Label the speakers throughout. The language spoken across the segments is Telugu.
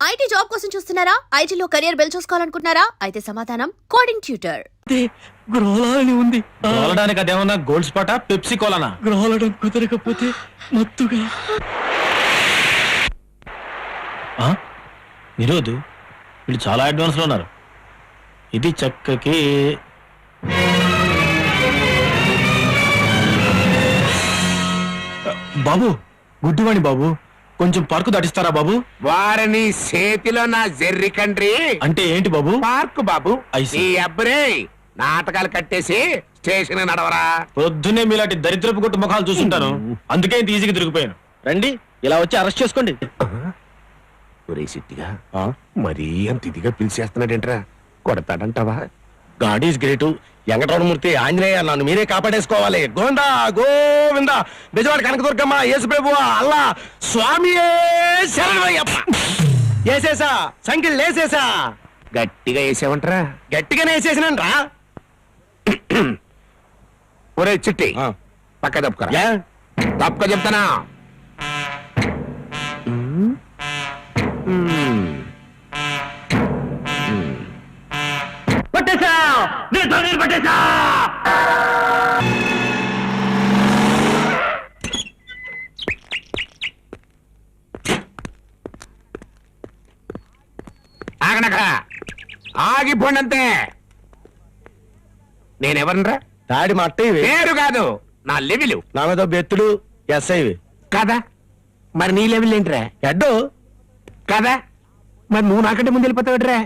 Speaker 1: ఐటీ జాబ్ కోసం చూస్తున్నారా? ఐటీలో కెరియర్ బిల్డ్ చూసుకోవాలనుకుంటున్నారా? అయితే సమాధానం కోడింగ్ ట్యూటర్.
Speaker 2: గ్రహలాలని ఉంది.
Speaker 3: గ్రహలడానికి అదేమన్నా గోల్డ్ స్పాటా, పెప్సీ కోలానా?
Speaker 2: గ్రహలడం కుదరకపోతే మత్తుగా.
Speaker 3: నిరోధు వీళ్ళు చాలా అడ్వాన్స్ లో ఉన్నారు. ఇది చక్కకి బాబు, గుడ్డివాణి బాబు, కొంచెం పార్కు దాటిస్తారా బాబు?
Speaker 4: వారిని చేతిలో నా జెర్రి కండ్రి
Speaker 3: అంటే ఏంటి బాబు?
Speaker 4: పార్క్ బాబు.
Speaker 3: I see.
Speaker 4: ఈ అబ్బరే నాటకాలు కట్టేసి స్టేషన్ నడవరా.
Speaker 3: పొద్దున్నే మీలాంటి దరిద్రపు కొట్టు ముఖాలు చూస్తుంటాను, అందుకే ఇంత ఈజీగా దొరికిపోయాను. రండి, ఇలా వచ్చి అరెస్ట్ చేసుకోండి.
Speaker 4: ఒరే సిట్టిగా మరీ అంత ఇదిగా పిలిచేస్తున్నాడేంట్రా? కొడతాడంటావా?
Speaker 3: God is great. Venkataramanamurthy, Anjaneya, నన్ను మీరే కాపాడేసుకోవాలి. గోవిందా గోవిందా, బెజవాడ కనకదుర్గమ్మ, యేసు ప్రభువా, అల్లా స్వామి శరణమయ్యప్ప. వేసేసా, సంఖ్యలు లేసేసా.
Speaker 4: గట్టిగా వేసావంటరా?
Speaker 3: గట్టిగానే వేసేసినంట్రా.
Speaker 4: ఒరే చిట్టి, పక్క తప్పుకరా. తప్పుక చెప్తానా? పట్టేశా, పట్టేశా. ఆగనక ఆగిపోండి అంతే. నేనెవరనరా?
Speaker 3: తాడి మట్ట ఇవి
Speaker 4: పేరు కాదు, నా లెవెల్.
Speaker 3: నా మీద బెత్తుడు ఎస్ఐవి
Speaker 4: కదా. మరి నీ లెవెల్ ఏంట్రా?
Speaker 3: ఎడ్డు
Speaker 4: కదా. మరి నువ్వు నాకంటే ముందు వెళ్ళిపోతావుడ్రా.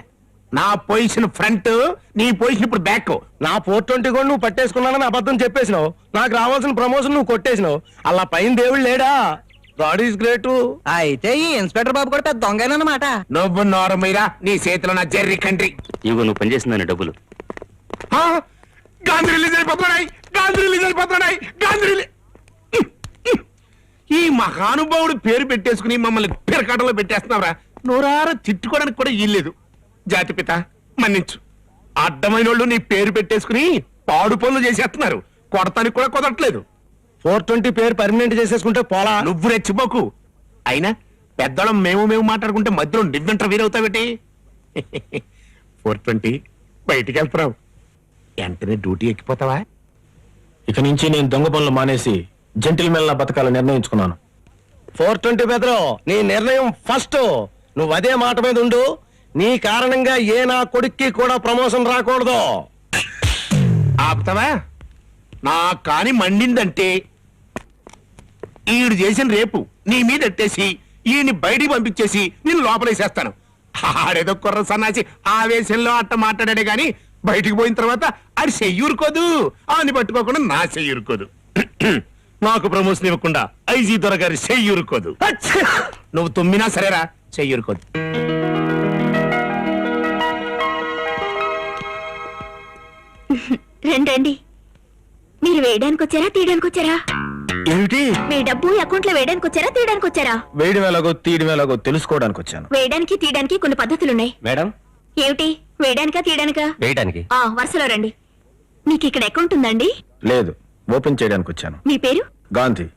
Speaker 4: నా పొజిషన్ ఫ్రంట్, నీ పొజిషన్ ఇప్పుడు బ్యాక్.
Speaker 3: నా 420 కూడా నువ్వు పట్టేసుకున్నానని అబద్ధం చెప్పేసినావు. నాకు రావాల్సిన ప్రమోషన్ నువ్వు కొట్టేసినావు. అలా పైన దేవుడు లేడా? God is great.
Speaker 2: అయితే ఈ ఇన్స్పెక్టర్ బాబు కూడా పెద్ద దొంగనమాట.
Speaker 4: నువ్వు నోరమీరా, నీ చేతిలో నా జెర్రీ కంట్రీ.
Speaker 5: ఇగో నువ్వు పనిచేసిందని డబ్బులు.
Speaker 4: గాంధీ రిలీజ్ అయిపోతున్నాయి, గాంధీ రిలీజ్ అయిపోతున్నాయి, గాంధీ రిలీజ్. ఈ మహానుభావుడు పేరు పెట్టేసుకుని మమ్మల్ని పిరకాటలో పెట్టేస్తున్నావురా. నోరారా తిట్టుకోవడానికి కూడా ఇల్లేదు. జాతిపిత మన్నించు. అడ్డమైన వాళ్ళు నీ పేరు పెట్టేసుకుని పాడు పనులు చేసేస్తున్నారు. కొడతానికి కూడా కుదరట్లేదు.
Speaker 3: 420 పేరు పర్మనెంట్ చేసేసుకుంటే పోలా.
Speaker 4: నువ్వు రెచ్చిపోకు. అయినా పెద్దోళ్ళం మేము మాట్లాడుకుంటే మధ్యలో నువ్వెంటర్ వీరవుతావేటి? 420 బయటికి వెళ్తున్నావు, వెంటనే డ్యూటీ ఎక్కిపోతావా?
Speaker 3: ఇక నుంచి నేను దొంగ పనులు మానేసి జెంటిల్మెన్ లా బతకాలని నిర్ణయించుకున్నాను. 420 బెదరు, నీ నిర్ణయం ఫస్ట్. నువ్వు అదే మాట మీద ఉండు. నీ కారణంగా ఏ నా కొడుక్కి కూడా ప్రమోషన్ రాకూడదు.
Speaker 4: ఆపుతావా? నా కాని మండిందంటే ఈడు చేసిన రేపు నీ మీద ఎట్టేసి ఈయన్ని బయటికి పంపించేసి నేను లోపలేసేస్తాను. ఆడేదో కుర్ర సన్నాసి ఆవేశంలో అట్ట మాట్లాడాడే గాని బయటికి పోయిన తర్వాత అది చెయ్యూరుకోదు. అని పట్టుకోకుండా నా చెయ్యూరుకోదు. నాకు ప్రమోషన్ ఇవ్వకుండా ఐజీ దొరగారి చెయ్యూరుకోదు. నువ్వు తుమ్మినా సరేరా, చెయ్యూరుకోదు.
Speaker 1: రండి. మీరు వేయడానికి వచ్చారా, తీయడానికి వచ్చారా?
Speaker 3: ఏమిటి?
Speaker 1: మీ డబ్బు అకౌంట్ లో వేయడానికి వచ్చారా, తీయడానికి వచ్చారా?
Speaker 3: వేయడం ఎలాగో తీయడం ఎలాగో తెలుసుకోవడానికి వచ్చాను.
Speaker 1: వేయడానికి తీయడానికి కొన్ని పద్ధతులున్నాయి.
Speaker 5: మేడం,
Speaker 1: ఏమిటి? వేయడానికా, తీయడానికా?
Speaker 5: వేయడానికి.
Speaker 1: వరుసలో రండి. మీకు ఇక్కడ అకౌంట్ ఉందండి?
Speaker 3: లేదు, ఓపెన్ చేయడానికి వచ్చాను.
Speaker 1: మీ పేరు?
Speaker 3: గాంధీ.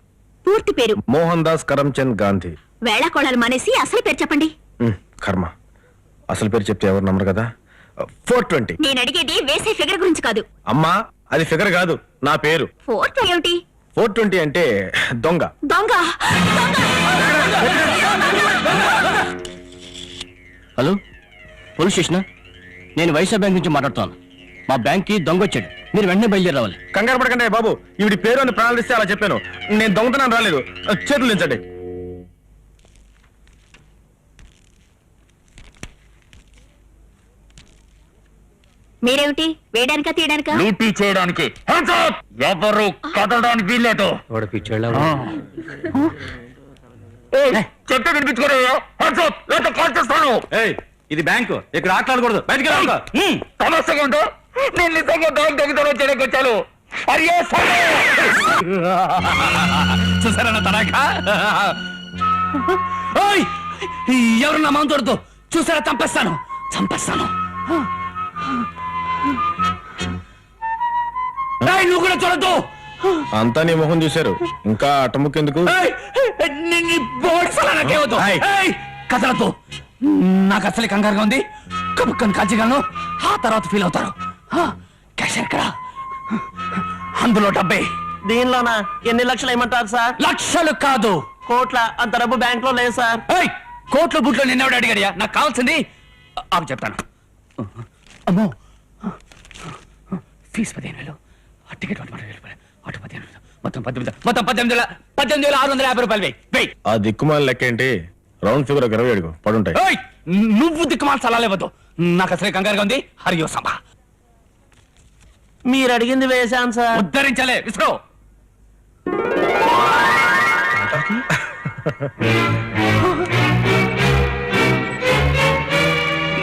Speaker 1: పూర్తి పేరు?
Speaker 3: మోహన్ దాస్ కరమ్చంద్ గాంధీ.
Speaker 1: వేళాకోళాలు మానేసి అసలు పేరు చెప్పండి.
Speaker 3: కర్మ, అసలు పేరు చెప్తే ఎవరు నమ్మరు కదా. 420.
Speaker 1: నేను అడిగేది వేసే ఫిగర్ గురించి కాదు.
Speaker 3: అమ్మా, అది ఫిగర్ కాదు, నా పేరు.
Speaker 1: 420 ఏమిటి?
Speaker 3: 420 అంటే దొంగ.
Speaker 1: దొంగ?
Speaker 5: Hello, police station. నేను వైశ్య బ్యాంక్ నుంచి మాట్లాడుతున్నాను. మా బ్యాంక్ కి దొంగ వచ్చాడు, మీరు వెంటనే బయలుదేరి రావాలి.
Speaker 3: కంగారు పడకండి బాబు, ఈవిడి పేరు అని ప్రారంభిస్తే అలా చెప్పాను. నేను దొంగతనం రాలేదు. చేతులు దించండి.
Speaker 1: మీరేమిటి? వేయడానికా, తీయడానికా?
Speaker 5: లూటీ చేయడానికి. ఎవరు కదలడానికి వీల్లేదు. వాడు పిచ్చోళ్ళ. చెట్టు కనిపించుకోరా.
Speaker 3: ఇది బ్యాంకు, ఇక్కడ ఆటలాడకూడదు. బయటికి
Speaker 5: సమస్యగా ఉంటూ నేను నిజంగా బ్యాంక్ దగ్గర చేయడానికి వచ్చాను.
Speaker 3: చూసారా నా తడాకా?
Speaker 5: ఎవరు నా మాంతోడుతో చూసారా? చంపేస్తాను. నువ్వు కూడా చూడద్దు.
Speaker 3: అంతా నీ మొహం చూశారు, ఇంకా అటముకెందుకు?
Speaker 5: కదలతో నాకు అసలు కంగారుగా ఉంది. కబుక్కని కాల్చగలను, ఆ తర్వాత ఫీల్ అవుతారు. క్యాష్ ఎక్కడ? అందులో 70.
Speaker 2: దీనిలోనా ఎన్ని లక్షలు ఏమంటారు సార్?
Speaker 5: లక్షలు కాదు,
Speaker 2: కోట్ల. అంత డబ్బు బ్యాంక్ లో లేదు సార్.
Speaker 5: ఏయ్, కోట్లు బుట్లో నిన్నెవడు అడిగాడియా? నాకు కావాల్సింది ఆపు చెప్తాను. అమ్మో, ఫీజు 15,000, టికెట్ 20,000, అటు 15,000, మొత్తం 18,650 రూపాయలు. వెయ్యి.
Speaker 3: ఆ దిక్కుమాల లెక్క ఏంటి? Round figure 27 పడుంటాయి.
Speaker 5: ఏయ్, నువ్వు దిక్కుమాల సలాలే వద్దు, నాకు అసలే కంగారుగా ఉంది. హరియో సభ
Speaker 2: మీరు అడిగింది వేశాను సార్.
Speaker 5: ఉద్ధరించలే, విసుకో.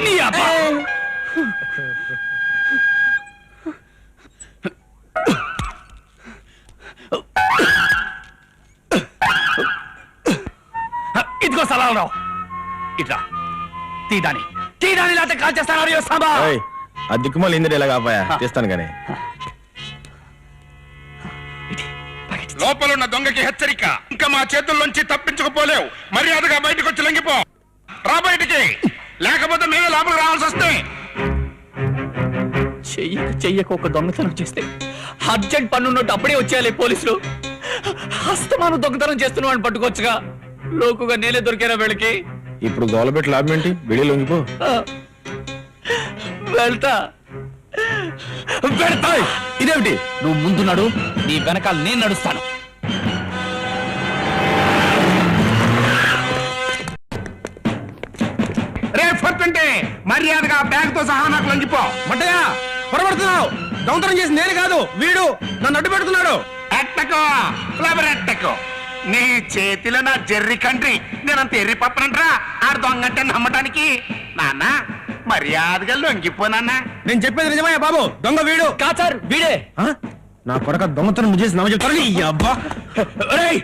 Speaker 5: నీ అబ్బా. ఇదిగో సలాలరావు, ఇట్లా తీదాని లేకపోతే కాల్ చేస్తాను. హరియో సభ.
Speaker 3: ఏయ్, ఆ దిక్కుమాల ఇందిరి ఇలా కాపాయా చేస్తాను కానీ.
Speaker 4: లోపల ఉన్న దొంగకి హెచ్చరిక, ఇంకా మా చేతుల్లోంచి తప్పించుకుపోలేవు. మర్యాదగా బయటకు వచ్చి లొంగిపో. రా బయటికి, లేకపోతే మేమే లోపలికి రావాల్సి వస్తే.
Speaker 5: చెయ్యక ఒక దొంగతనం చేస్తే అర్జెంట్ పన్నున్నట్టు అప్పుడే వచ్చేయాలి పోలీసులు. హస్తమానం దొంగతనం చేస్తున్న వాడిని పట్టుకోవచ్చుగా. లోకుగా నేనే దొరికారా వీళ్ళకి?
Speaker 3: ఇప్పుడు గోలబెట్టి లాభం ఏంటి? బిడి లొంగిపో.
Speaker 5: వెళ్తా. ఇదేమిటి? నువ్వు ముందు నడు, నీ వెనకాల నేను నడుస్తాను.
Speaker 4: రే ఫర్తుంటే మర్యాదగా బ్యాగ్ తో సహా నాకు లొంగిపో.
Speaker 3: మట్టయ్యా, పొరపడుతున్నావు. దొంగతనం చేసి నేను కాదు, వీడు నన్ను అడ్డు పెడుతున్నాడు.
Speaker 4: ఎట్టకో ఫ్లవర్ ఎట్టకో. నీ చేతిలో నా జెర్రీ కంట్రీ. నేనంత ఎర్రి పప్పనంట్రా ఆడు దొంగంటే నమ్మటానికి. నాన్న మర్యాదగా లొంగిపోనన్నా.
Speaker 3: నేను చెప్పేది నిజమయ్యా బాబు, దొంగ వీడు.
Speaker 5: కాదు సార్, వీడే.
Speaker 3: నా కొడక దొంగతనం చేసి నమ్మ చెప్తాను. ఈ అబ్బా,
Speaker 5: ఒరేయ్,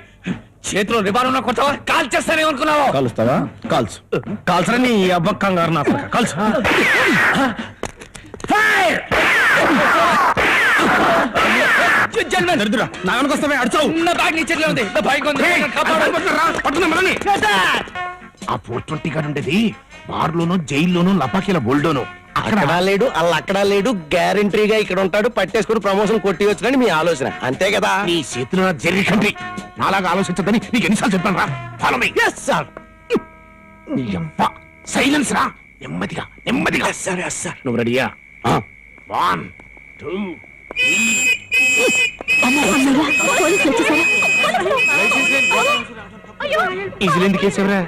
Speaker 5: చేతిలో రిబాన్ ఉన్న కొత్తవా? కాల్ చేస్తానేమనుకున్నావు?
Speaker 3: కాలుస్తావా? కాల్చు. కాల్చరా నీ అబ్బ కంగారు. నా కొడక కాల్చు. దరిద్రుడా, నా వెనకొస్తావే, అడుచావు.
Speaker 5: నా బ్యాగ్ నీ చేతిలో ఉంది. నా భయంగా ఉంది. కాపాడు.
Speaker 4: ఆ 420 గారు ఉండేది బార్లోనూ జైల్లోనూ లపాకీల బోల్డోను.
Speaker 3: అక్కడ లేడు, అల్ల అక్కడ లేడు, గ్యారంటీగా ఇక్కడ ఉంటాడు. పట్టేసుకుని ప్రమోషన్ కొట్టి వచ్చాడని మీ ఆలోచన, అంతే కదా?
Speaker 4: నీ చేతిలో నా జెర్రీ కంట్రీ. నాలాగా ఆలోచించదని నీకు ఎన్నిసార్లు చెప్పాను రా. Follow me. నీ అబ్బ సైలెన్స్ రా. నెమ్మదిగా నెమ్మదిగా. సరే సార్. నువ్వు రెడీయా? 1 2 ఇజిలెందుకేసేవరా?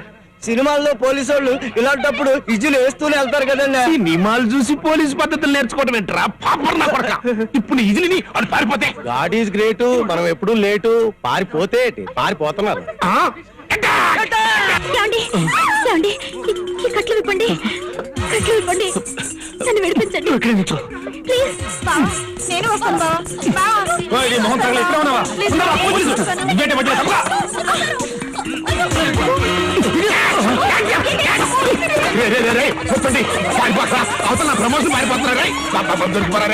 Speaker 2: సినిమాల్లో పోలీసు వాళ్ళు ఇలాంటప్పుడు ఇజ్జులు వేస్తూనే వెళ్తారు కదండి.
Speaker 4: నిమాలు చూసి పోలీసు పద్ధతులు నేర్చుకోవడం ఏంట్రా? పాపర్ నా కొడక. ఇప్పుడు నీ ఇజిలిని అది పారిపోతే.
Speaker 3: God is great. మనం ఎప్పుడు లేటు. పారిపోతే పారిపోతున్నారు.
Speaker 1: కట్లు విప్పండి, కట్లు విప్పండి, నన్ను విడిపించండి ప్లీజ్. నేను వస్తాను బావా.
Speaker 3: మొహం తగల ఎక్కడ ఉన్నావా?
Speaker 4: అవతల నా ప్రమోషన్ పారిపోతున్నారా? దొరికిపోరా?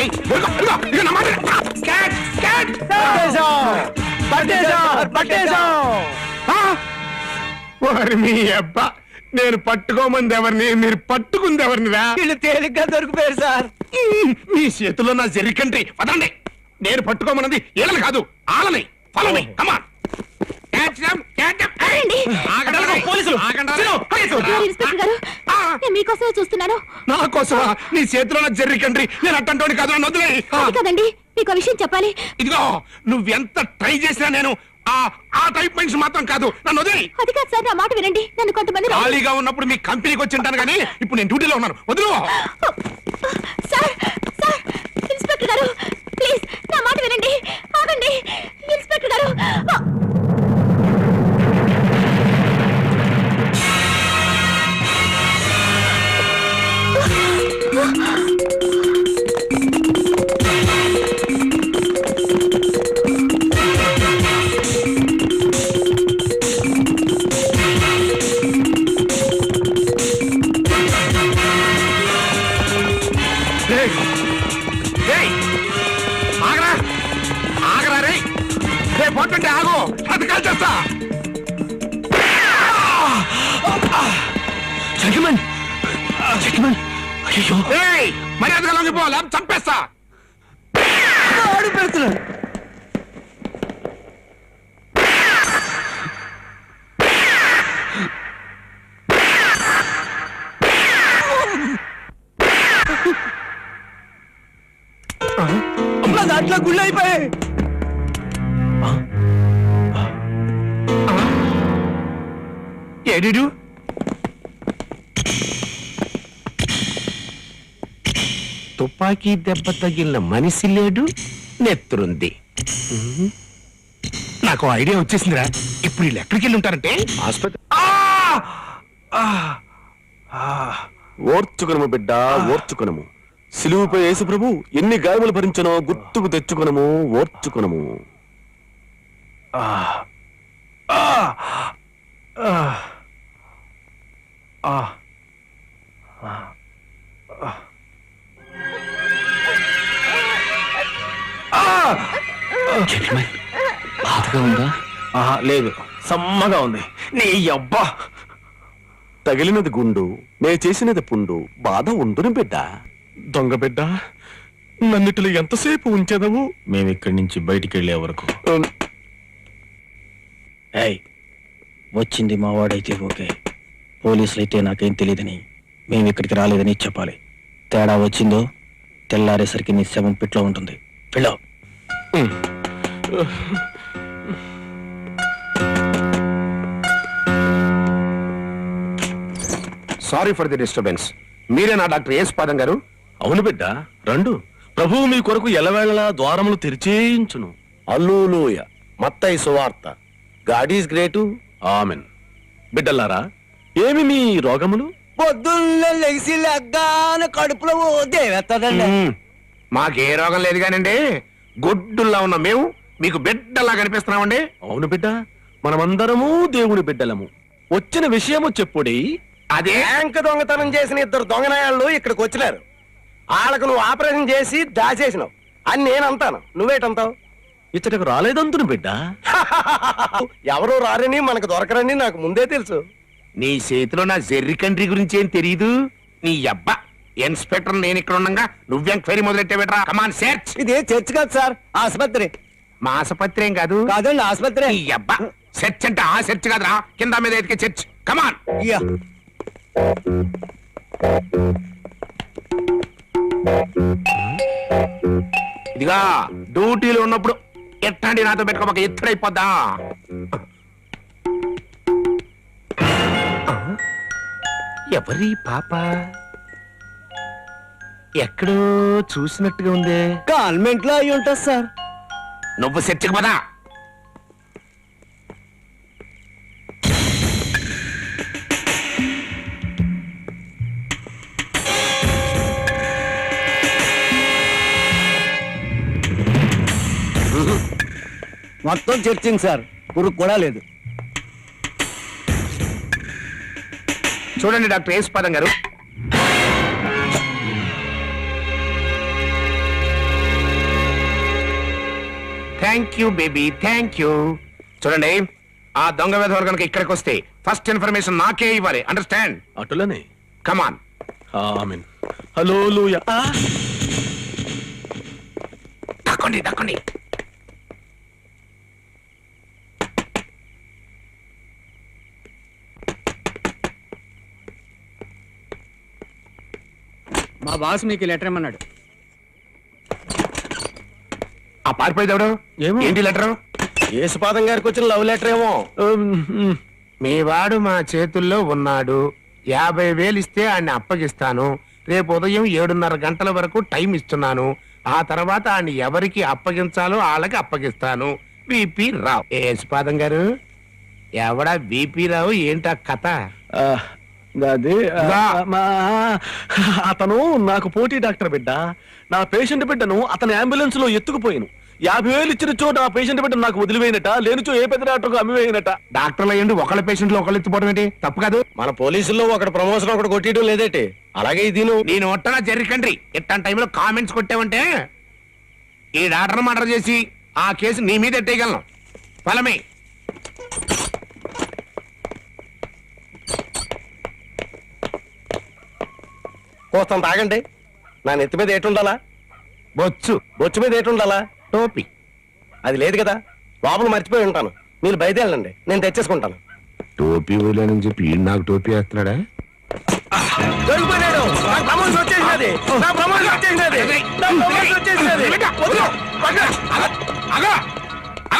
Speaker 4: మీ అబ్బా, నేను పట్టుకోమంది ఎవరిని, మీరు పట్టుకుంది ఎవరినిరా?
Speaker 2: వీళ్ళు తేలిగ్గా దొరికిపోయారు సార్.
Speaker 4: మీ చేతుల్లో నా జెర్రీ కంట్రీ. పదండి. నేను పట్టుకోమన్నది ఏళ్ళని కాదు, ఆలని. Follow me. Come on.
Speaker 1: Inspector గారు, నేను మీకోసమే చూస్తున్నాను.
Speaker 4: నా కోసమా? నీ చేతిలో నా జెర్రీ కంట్రీ. నేను అట్టంటోని కాదు, నన్ను వదిలేయ్.
Speaker 1: అది కదండి, మీకు విషయం చెప్పాలి.
Speaker 4: ఇదిగో, నువ్వెంత ట్రై చేసినా నేను ఆ టైప్ మనిషి మాత్రం కాదు, నన్ను వదిలేయ్.
Speaker 1: అది కాదు సార్, నా మాట వినండి. నన్ను కొంతమంది
Speaker 4: ఖాళీగా ఉన్నప్పుడు మీ కంపెనీకి వచ్చి ఉంటాను కానీ ఇప్పుడు నేను డ్యూటీలో ఉన్నాను. వదిలు.
Speaker 1: సార్, సార్, ఇన్స్పెక్టర్ గారు ప్లీజ్ నా మాట వినండి. ఆగండి ఇన్స్పెక్టర్ గారు.
Speaker 4: ఆగరా, ఆగరా రే. రేపు పొద్దుంటే ఆగు, అది కాల్చేస్తా.
Speaker 5: జెంటిల్మెన్, అయ్యో
Speaker 4: ఏయ్, మర్యాదగా లొంగిపో, లేకపోతే చంపేస్తా.
Speaker 2: ఆడు పెడుతున్నాడు. నా దాంట్లో గుళ్ళు అయిపోయాయి.
Speaker 4: ఏడిడు తుపాకీ దెబ్బ తగిలిన మనిషి లేడు, నెత్తురుంది. నాకు ఐడియా వచ్చేసిందిరా. ఇప్పుడు వీళ్ళు ఎక్కడికి వెళ్ళి ఉంటారంటే
Speaker 3: ఆసుపత్రి. ఓర్చుకునము బిడ్డ, ఓర్చుకునము. సిలువుపై యేసు ప్రభు ఎన్ని గాయములు భరించనో గుర్తుకు తెచ్చుకునము, ఓర్చుకునము.
Speaker 5: జెంటిల్మెన్, బాధగా ఉందా?
Speaker 3: లేదు, సమ్మగా ఉంది. నీ అబ్బా, తగిలినది గుండు, నే చేసినది పుండు, బాధ ఉండును బిడ్డ. దొంగ బిడ్డ, నన్నిటిలో ఎంతసేపు ఉంచెదవు? మేమిక్కడి నుంచి బయటికి వెళ్లే వరకు.
Speaker 6: ఏయ్, వచ్చింది మా వాడైతే ఓకే, పోలీసులు అయితే నాకేం తెలియదని, మేము ఇక్కడికి రాలేదని చెప్పాలి. తేడా వచ్చిందో తెల్లారేసరికి నీ శవం పిట్లో ఉంటుంది. Pillow.
Speaker 4: Sorry for the disturbance. మీరేనా డాక్టర్ ఎస్ పాదం గారు?
Speaker 3: అవును బిడ్డ, రండు. ప్రభువు మీ కొరకు ఎలవేళలా ద్వారములు తెరిచేయించును. అల్లూలోయ మత్తయి సువార్త. God is great. ఆమెన్. బిడ్డలారా, ఏమి మీ రోగములు?
Speaker 2: పొద్దున్న లెగిసి లెగ్గాన కడుపులో దేవేస్తాడండి.
Speaker 4: మాకే రోగం లేదు కానండి, గొడ్డుల్లా ఉన్న మేము మీకు బిడ్డలా కనిపిస్తున్నామండి.
Speaker 3: అవును బిడ్డ, మనమందరము దేవుని బిడ్డలము. వచ్చిన విషయము చెప్పుడి.
Speaker 4: అదే
Speaker 2: బ్యాంక్ దొంగతనం చేసిన 2 దొంగనాయాళ్ళు ఇక్కడికి వచ్చినారు. వాళ్ళకు నువ్వు ఆపరేషన్ చేసి దాచేసినావు అని నేను అంటాను. నువ్వేటంటావు?
Speaker 3: ఇచ్చటకు రాలేదంతును బిడ్డ.
Speaker 2: ఎవరో రారని మనకు దొరకరని నాకు ముందే తెలుసు.
Speaker 4: నీ చేతిలో నా జెర్రీ కంట్రీ గురించి ఏం తెలీదు. నీ అబ్బా ఇన్స్పెక్టర్ నేను ఇక్కడ ఉండగా నువ్వు ఎంక్వైరీ మొదలెట్టేబెట్రా. Come on search.
Speaker 2: ఇది చర్చ్ కాదు సార్, ఆసుపత్రి.
Speaker 4: మా ఆసుపత్రి ఏం కాదు.
Speaker 2: కాదండి, ఆసుపత్రి.
Speaker 4: నీ అబ్బా సెర్చ్ అంటే ఆ సెర్చ్ కాదురా, కింద మీద ఎతికే చర్చ్. కమాన్.
Speaker 2: ఇయ్యా.
Speaker 4: ఇదిగా డ్యూటీలో ఉన్నప్పుడు ఎట్లాంటి నాతో పెట్టుకోక ఎత్తుడైపోద్దా. ఎవరి పాప? ఎక్కడో చూసినట్టుగా ఉందే.
Speaker 2: కాన్వెంట్ లో అయి ఉంటుంది సార్.
Speaker 4: నువ్వు చర్చికి పదా.
Speaker 2: మొత్తం చర్చింగ్ సార్, పురుగు కూడా లేదు.
Speaker 4: చూడండి డాక్టర్ ఎస్ పాదం గారు, thank you baby, thank you. చూడండి, ఆ దొంగ వేధవాలు కనుక ఇక్కడికి వస్తే ఫస్ట్ ఇన్ఫర్మేషన్ నాకే ఇవ్వాలి. అండర్స్టాండ్?
Speaker 3: అటులనే.
Speaker 4: కమాన్.
Speaker 3: ఆమెన్. హల్లెలూయా.
Speaker 4: దక్కండి దక్కండి.
Speaker 7: మా బాస్ మీకు లెటర్ ఇమ్మన్నాడు.
Speaker 4: ఆ పారిపోయేదాడు
Speaker 3: ఏమో.
Speaker 4: ఏంటి లెటరు?
Speaker 2: యేసుపాదం గారికి వచ్చిన లవ్ లెటర్ ఏమో.
Speaker 4: మీ వాడు మా చేతుల్లో ఉన్నాడు. 50,000 ఇస్తే ఆయన్ని అప్పగిస్తాను. రేపు ఉదయం 7:30 గంటల వరకు టైం ఇస్తున్నాను. ఆ తర్వాత ఆయన్ని ఎవరికి అప్పగించాలో వాళ్ళకి అప్పగిస్తాను. విపి రావు. యేసుపాదం గారు, ఎవడా విపి రావు? ఏంటా కథ?
Speaker 3: అది
Speaker 4: రా.
Speaker 3: అతను నాకు పోటీ డాక్టర్ బిడ్డ. నా పేషెంట్ బిడ్డను అతని అంబులెన్స్ లో ఎత్తుకుపోయాను. 50,000 ఇచ్చిన చోట ఆ పేషెంట్ బిడ్డ నాకు వదిలివేయనట, లేనిచో ఏ పెద్ద డాక్టర్కు అమ్మివేయనట.
Speaker 4: డాక్టర్లు అయ్యండి ఒకళ్ళ పేషెంట్లు ఒకళ్ళు ఎత్తుపోవడం ఏంటి? తప్పు కాదు.
Speaker 2: మన పోలీసుల్లో ఒకటి ప్రమోషన్ ఒకటి కొట్టేయడం లేదేటి? అలాగే ఇది
Speaker 4: నేను ఒట్టనా జర్రికండ్రి. ఇట్లాంటి టైంలో కామెంట్స్ కొట్టావంటే ఈ డాక్టర్ మర్డర్ చేసి ఆ కేసు నీ మీద ఎట్టేయగలను. ఫలమే.
Speaker 2: కోస్తాను తాగండి. నా నెత్తి మీద ఏటుండాలా?
Speaker 4: బొచ్చు
Speaker 2: బొచ్చు మీద ఏటుండాలా?
Speaker 4: టోపీ
Speaker 2: అది లేదు కదా, లోపల మర్చిపోయి ఉంటాను. మీరు బయటెళ్ళండి, నేను తెచ్చేసుకుంటాను.
Speaker 4: టోపీ వేయలేనని చెప్పి ఈయన నాకు టోపీ వేస్తున్నాడా?
Speaker 2: దొరికిపోయాడు. నాకు ప్రమోషన్ వచ్చేసినది. నా ప్రమోషన్ వచ్చేసినది. నా ప్రమోషన్ వచ్చేసినది. వద్దు.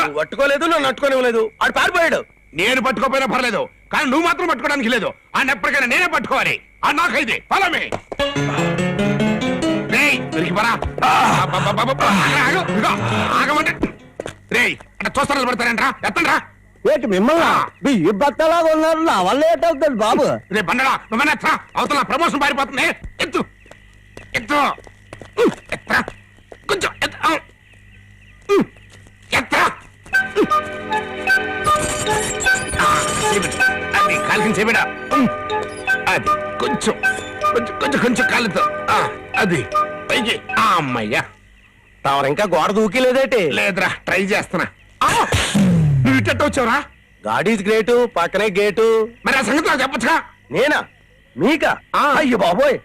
Speaker 2: నువ్వు పట్టుకోలేదు, నన్ను పట్టుకోనివ్వలేదు. ఆడు పారిపోయాడు.
Speaker 4: నేను పట్టుకోపోయినా పర్లేదు, కానీ నువ్వు మాత్రం పట్టుకోవడానికి లేదు. ఆ ఎప్పటికైనా నేనే పట్టుకోవాలి. ఆ నాకైతే ఫలమే దొరికిపోరా. ఆగమంటే రే అంటే చూస్తాను పెడతానంట్రా. ఎత్తండ్రా.
Speaker 2: ఏంటి మిమ్మల్ని ఈ బట్టలాగా ఉన్నారు? నా వల్ల ఏంటవుతుంది బాబు?
Speaker 4: రే బండడా నువ్వనే ఎత్తా. అవతల ప్రమోషన్ పారిపోతుంది. ఎత్తు ఎత్తు ఎత్తా. కొంచెం ఎత్తా. అది కాలికి చేబిడా. అది కొంచెం కొంచెం కొంచెం కొంచెం కాలుతో అది పైకి. అమ్మయ్యా.
Speaker 2: తమరు ఇంకా గోడ దూకిలేదేటి?
Speaker 4: లేదురా, ట్రై చేస్తున్నా. నువ్వు ఇట్ట వచ్చావురా?
Speaker 2: గాడీస్ గ్రేటు, పక్కనే గేటు.
Speaker 4: మరి ఆ సంగతి నాకు చెప్పచ్చుగా.
Speaker 2: నేనా? మీకా? అయ్యో బాబోయ్,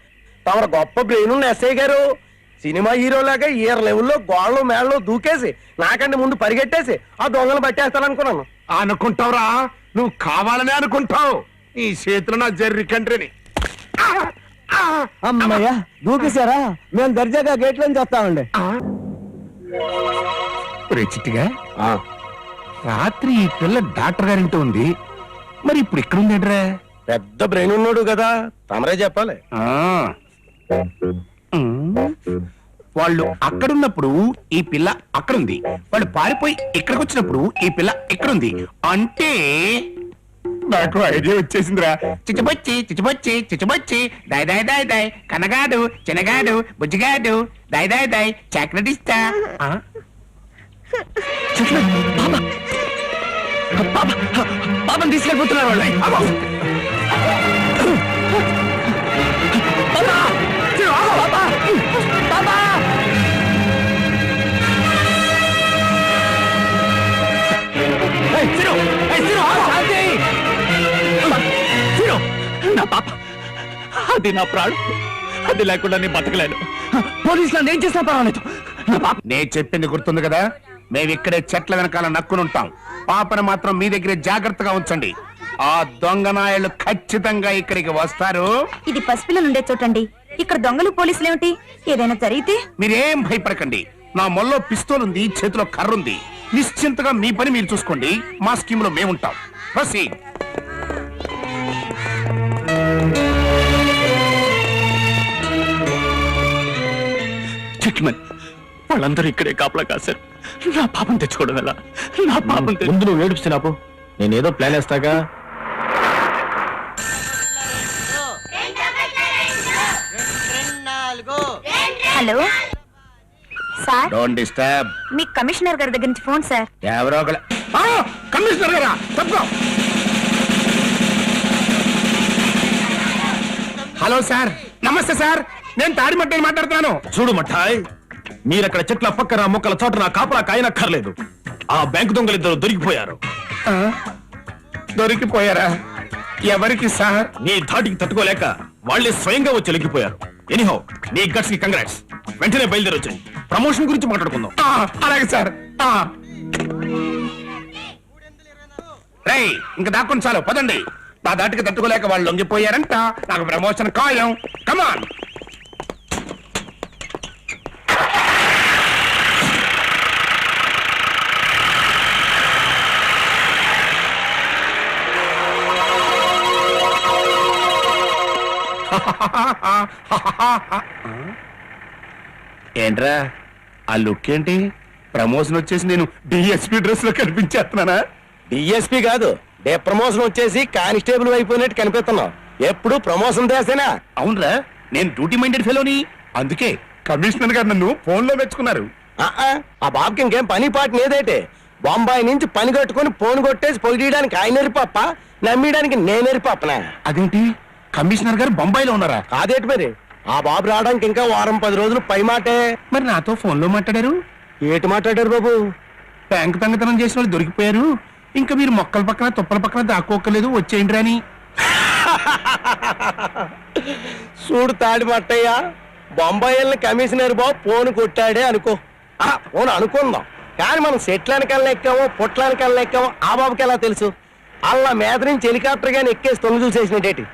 Speaker 2: తమరు గొప్ప బ్రెయిన్ ఉన్న ఎస్ఐ గారు. సినిమా హీరోలాగా ఈర లెవెల్లో గోడలు మేడలు దూకేసి నాకంటే ముందు పరిగెట్టేసి ఆ దొంగలు పట్టేస్తాననుకున్నాను.
Speaker 4: అనుకుంటావురా, నువ్వు కావాలనే అనుకుంటావు. ఈ చేతిలో నా జర్రి కంట్రీని.
Speaker 2: అమ్మయ్యా, దూకేశారా? మేము దర్జాగా గేట్లోంచి వస్తామండి.
Speaker 4: చిట్టిగా రాత్రి ఈ పిల్ల డాక్టర్ గారింటూ ఉంది, మరి ఇప్పుడు ఇక్కడ ఉందేంట్రా?
Speaker 2: పెద్ద బ్రెయిన్ ఉన్నాడు కదా, తమరే చెప్పాలి.
Speaker 4: వాళ్ళు అక్కడున్నప్పుడు ఈ పిల్ల అక్కడుంది, వాళ్ళు పారిపోయి ఇక్కడికి వచ్చినప్పుడు ఈ పిల్ల ఇక్కడుంది. అంటే నాకు ఐడియా వచ్చేసిందిరా. చిచ్చబొచ్చి చిచ్చబొచ్చి చిచ్చబొచ్చి దాయ్ దాయ్ దాయ్ దాయ్ కనగాడు చిన్నగాడు బుజ్జిగాడు దాయ్ దాయ్ దాయ్ చాక్లెట్ ఇస్తా.
Speaker 5: పాపం తీసుకెళ్ళిపోతున్నారు వాళ్ళు. నా పాప, అది నా ప్రాణం. అది లేకుండా నేను బతకలేను. పోలీసులు నేను చేసినా పర్వాలేదు. నా పాప.
Speaker 4: నేను చెప్పింది గుర్తుంది కదా, మేమిక్కడే చెట్ల వెనకాల నక్కునుంటాం. పాపను మాత్రం మీ దగ్గరే జాగ్రత్తగా ఉంచండి. ఆ దొంగ నాయలు ఖచ్చితంగా ఇక్కడికి వస్తారు.
Speaker 1: ఇది పసిపిల్లలు ఉండే చోటండి. ఇక్కడ దొంగలు పోలీసులు ఏమిటి? ఏదైనా జరిగితే
Speaker 4: మీరేం భయపడకండి. నా మొల్లో పిస్తోల్ ఉంది, చేతిలో కర్రుంది. నిశ్చింతగా మీ పని మీరు చూసుకోండి. మా స్కీమ్ లో మేముంటాం. ప్రొసీడ్.
Speaker 5: చెట్లమన్ వాళ్ళందరూ ఇక్కడే కాపలా కాశారు. నా పాపం తెచ్చుకోవడం ఎలా? నా పాపం
Speaker 3: ముందు నువ్వు ఏడుపుస్తున్నాపు, నేనేదో ప్లాన్ వేస్తాగా.
Speaker 1: Hello sir,
Speaker 4: don't disturb.
Speaker 1: మీ కమిషనర్ గారి దగ్గర నుంచి ఫోన్ సార్.
Speaker 4: ఎవరో ఒకళ్ళ. కమిషనర్ గారా? తప్ప. హలో సార్, నమస్తే సార్, నేను తాడిమట్టని మాట్లాడుతున్నాను.
Speaker 3: చూడు మఠాయ్, మీరక్కడ చెట్ల పక్కన మొక్కల చోట నా కాపలా కాయనక్కర్లేదు. ఆ బ్యాంకు దొంగలిద్దరు దొరికిపోయారు.
Speaker 4: దొరికిపోయారా? ఎవరికి సార్?
Speaker 3: నీ ధాటికి తట్టుకోలేక వాళ్ళే స్వయంగా వచ్చి లొంగిపోయారు. ఎనీహౌ, నీ గట్స్ కి కంగ్రాట్స్. వెంటనే బయలుదేరి వచ్చాయి. ప్రమోషన్ గురించి మాట్లాడుకుందాం.
Speaker 4: అలాగే సార్. రేయ్, ఇంకా దాక్కుని చాలు, పదండి. నా దాటికి తట్టుకోలేక వాళ్ళు లొంగిపోయారంట. నాకు ప్రమోషన్ ఖాయం. కమాన్. ఏంట్రా ఆ లుక్ ఏంటి? ప్రమోషన్ వచ్చేసి నేను డిఎస్పీ డ్రెస్ లో కనిపించేస్తున్నానా?
Speaker 2: డిఎస్పీ కాదు, డే ప్రమోషన్ వచ్చేసి కానిస్టేబుల్ అయిపోయినట్టు కనిపిస్తున్నావు. ఎప్పుడు ప్రమోషన్ దేసేనా?
Speaker 4: అవునరా, నేను డ్యూటీ మైండెడ్ ఫెలోని. అందుకే కమిషనర్ గారు నన్ను ఫోన్ లో మెచ్చుకున్నారు.
Speaker 2: ఆ బాబుకి ఇంకేం పని పాట లేదేటే? బొంబాయి నుంచి పని కట్టుకుని ఫోన్ కొట్టేసి పొగిడడానికి ఆయన ఎరిపప్ప, నమ్మడానికి నేను ఎరిపప్పనా?
Speaker 4: అదేంటి, కమిషనర్ గారు బొంబాయిలో ఉన్నారా?
Speaker 2: కాదేటి మరి, ఆ బాబు రావడానికి ఇంకా వారం 10 రోజులు పై మాటే.
Speaker 4: మరి నాతో ఫోన్ లో మాట్లాడారు.
Speaker 2: ఏటి మాట్లాడారు బాబు?
Speaker 4: బ్యాంకు దొంగతనం చేసిన వాళ్ళు దొరికిపోయారు, ఇంకా మీరు మొక్కల పక్కన తుప్పల పక్కన దాక్కోక్కర్లేదు, వచ్చేయండి అని.
Speaker 2: చూడు తాడి మట్టయ్య, బొంబాయిల్ని కమిషనర్ బాబు ఫోన్ కొట్టాడే అనుకో. ఫోన్ అనుకుందాం, కానీ మనం సెట్లనికల్లా ఎక్కామో పుట్లనికల్లా ఎక్కామో ఆ బాబుకి ఎలా తెలుసు? అలా మీద నుంచి హెలికాప్టర్ గాని ఎక్కేసి తొంగి చూసేసినట్టేటి.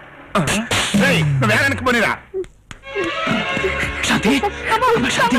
Speaker 4: వేరానికి పోనీరా.
Speaker 5: శాంతి శాంతి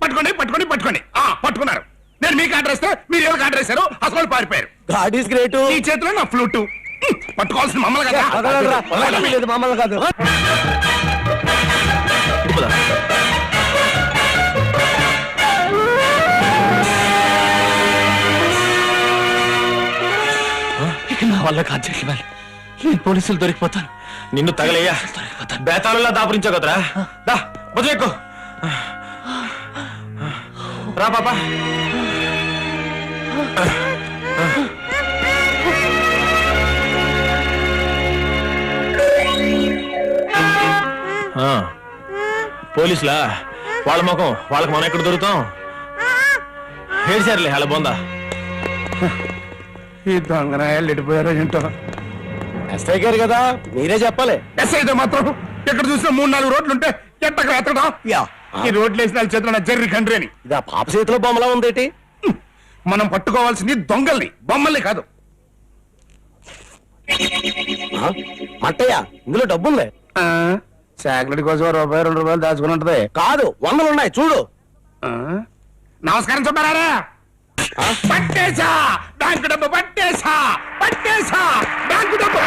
Speaker 4: పట్టుకోండి పట్టుకోండి పట్టుకోండి. పట్టుకున్నారు. నేను మీకు ఆర్డర్ ఇస్తే మీరు ఎవరికి ఆర్డర్ ఇస్తారు? అసలు పారిపోయారు.
Speaker 2: God is great.
Speaker 4: ఈ చేతిలో నా ఫ్లూట్. పట్టుకోవాల్సిన మమ్మల్ని కదా.
Speaker 2: మమ్మల్ని కాదు.
Speaker 5: ఇక నా వల్ల కాదు జెంటిల్మెన్. నేను పోలీసులు దొరికిపోతాను.
Speaker 3: నిన్ను తగలయ్యా, బేతాళంలా దాపురించావు కదరా. దా ఎక్కు. రా పాపా. పోలీసులా? వాళ్ళ ముఖం వాళ్ళకి మనం ఎక్కడ దొరుకుతాం? ఏడ్చారులే అలా బొందా.
Speaker 4: ఈ దొంగనాయాలు ఎడిపోయారో ఏంటో.
Speaker 2: ఎస్ఐ గారు కదా, మీరే చెప్పాలి.
Speaker 4: ఎస్ అయితే మాత్రం ఎక్కడ చూసినా 3-4 రోడ్లు ఉంటే ఎట్టక్కడ ఎత్తడం. ఈ రోడ్లు వేసిన వాళ్ళ చేతిలో నా జర్రి కండ్రి అని.
Speaker 2: ఇది ఆ పాప చేతిలో బొమ్మలా ఉందేటి?
Speaker 4: మనం పట్టుకోవాల్సింది దొంగల్ని, బొమ్మల్ని కాదు.
Speaker 2: మట్టయ్య, ఇందులో డబ్బుంది.
Speaker 4: చాక్లెట్ కోసం ₹1-2 దాచుకుని ఉంటది.
Speaker 2: కాదు, 100 ఉన్నాయి చూడు.
Speaker 4: నమస్కారం చెప్పారా? పట్టేశా బ్యాంకు డబ్బు, పట్టేశా బ్యాంకు డబ్బు.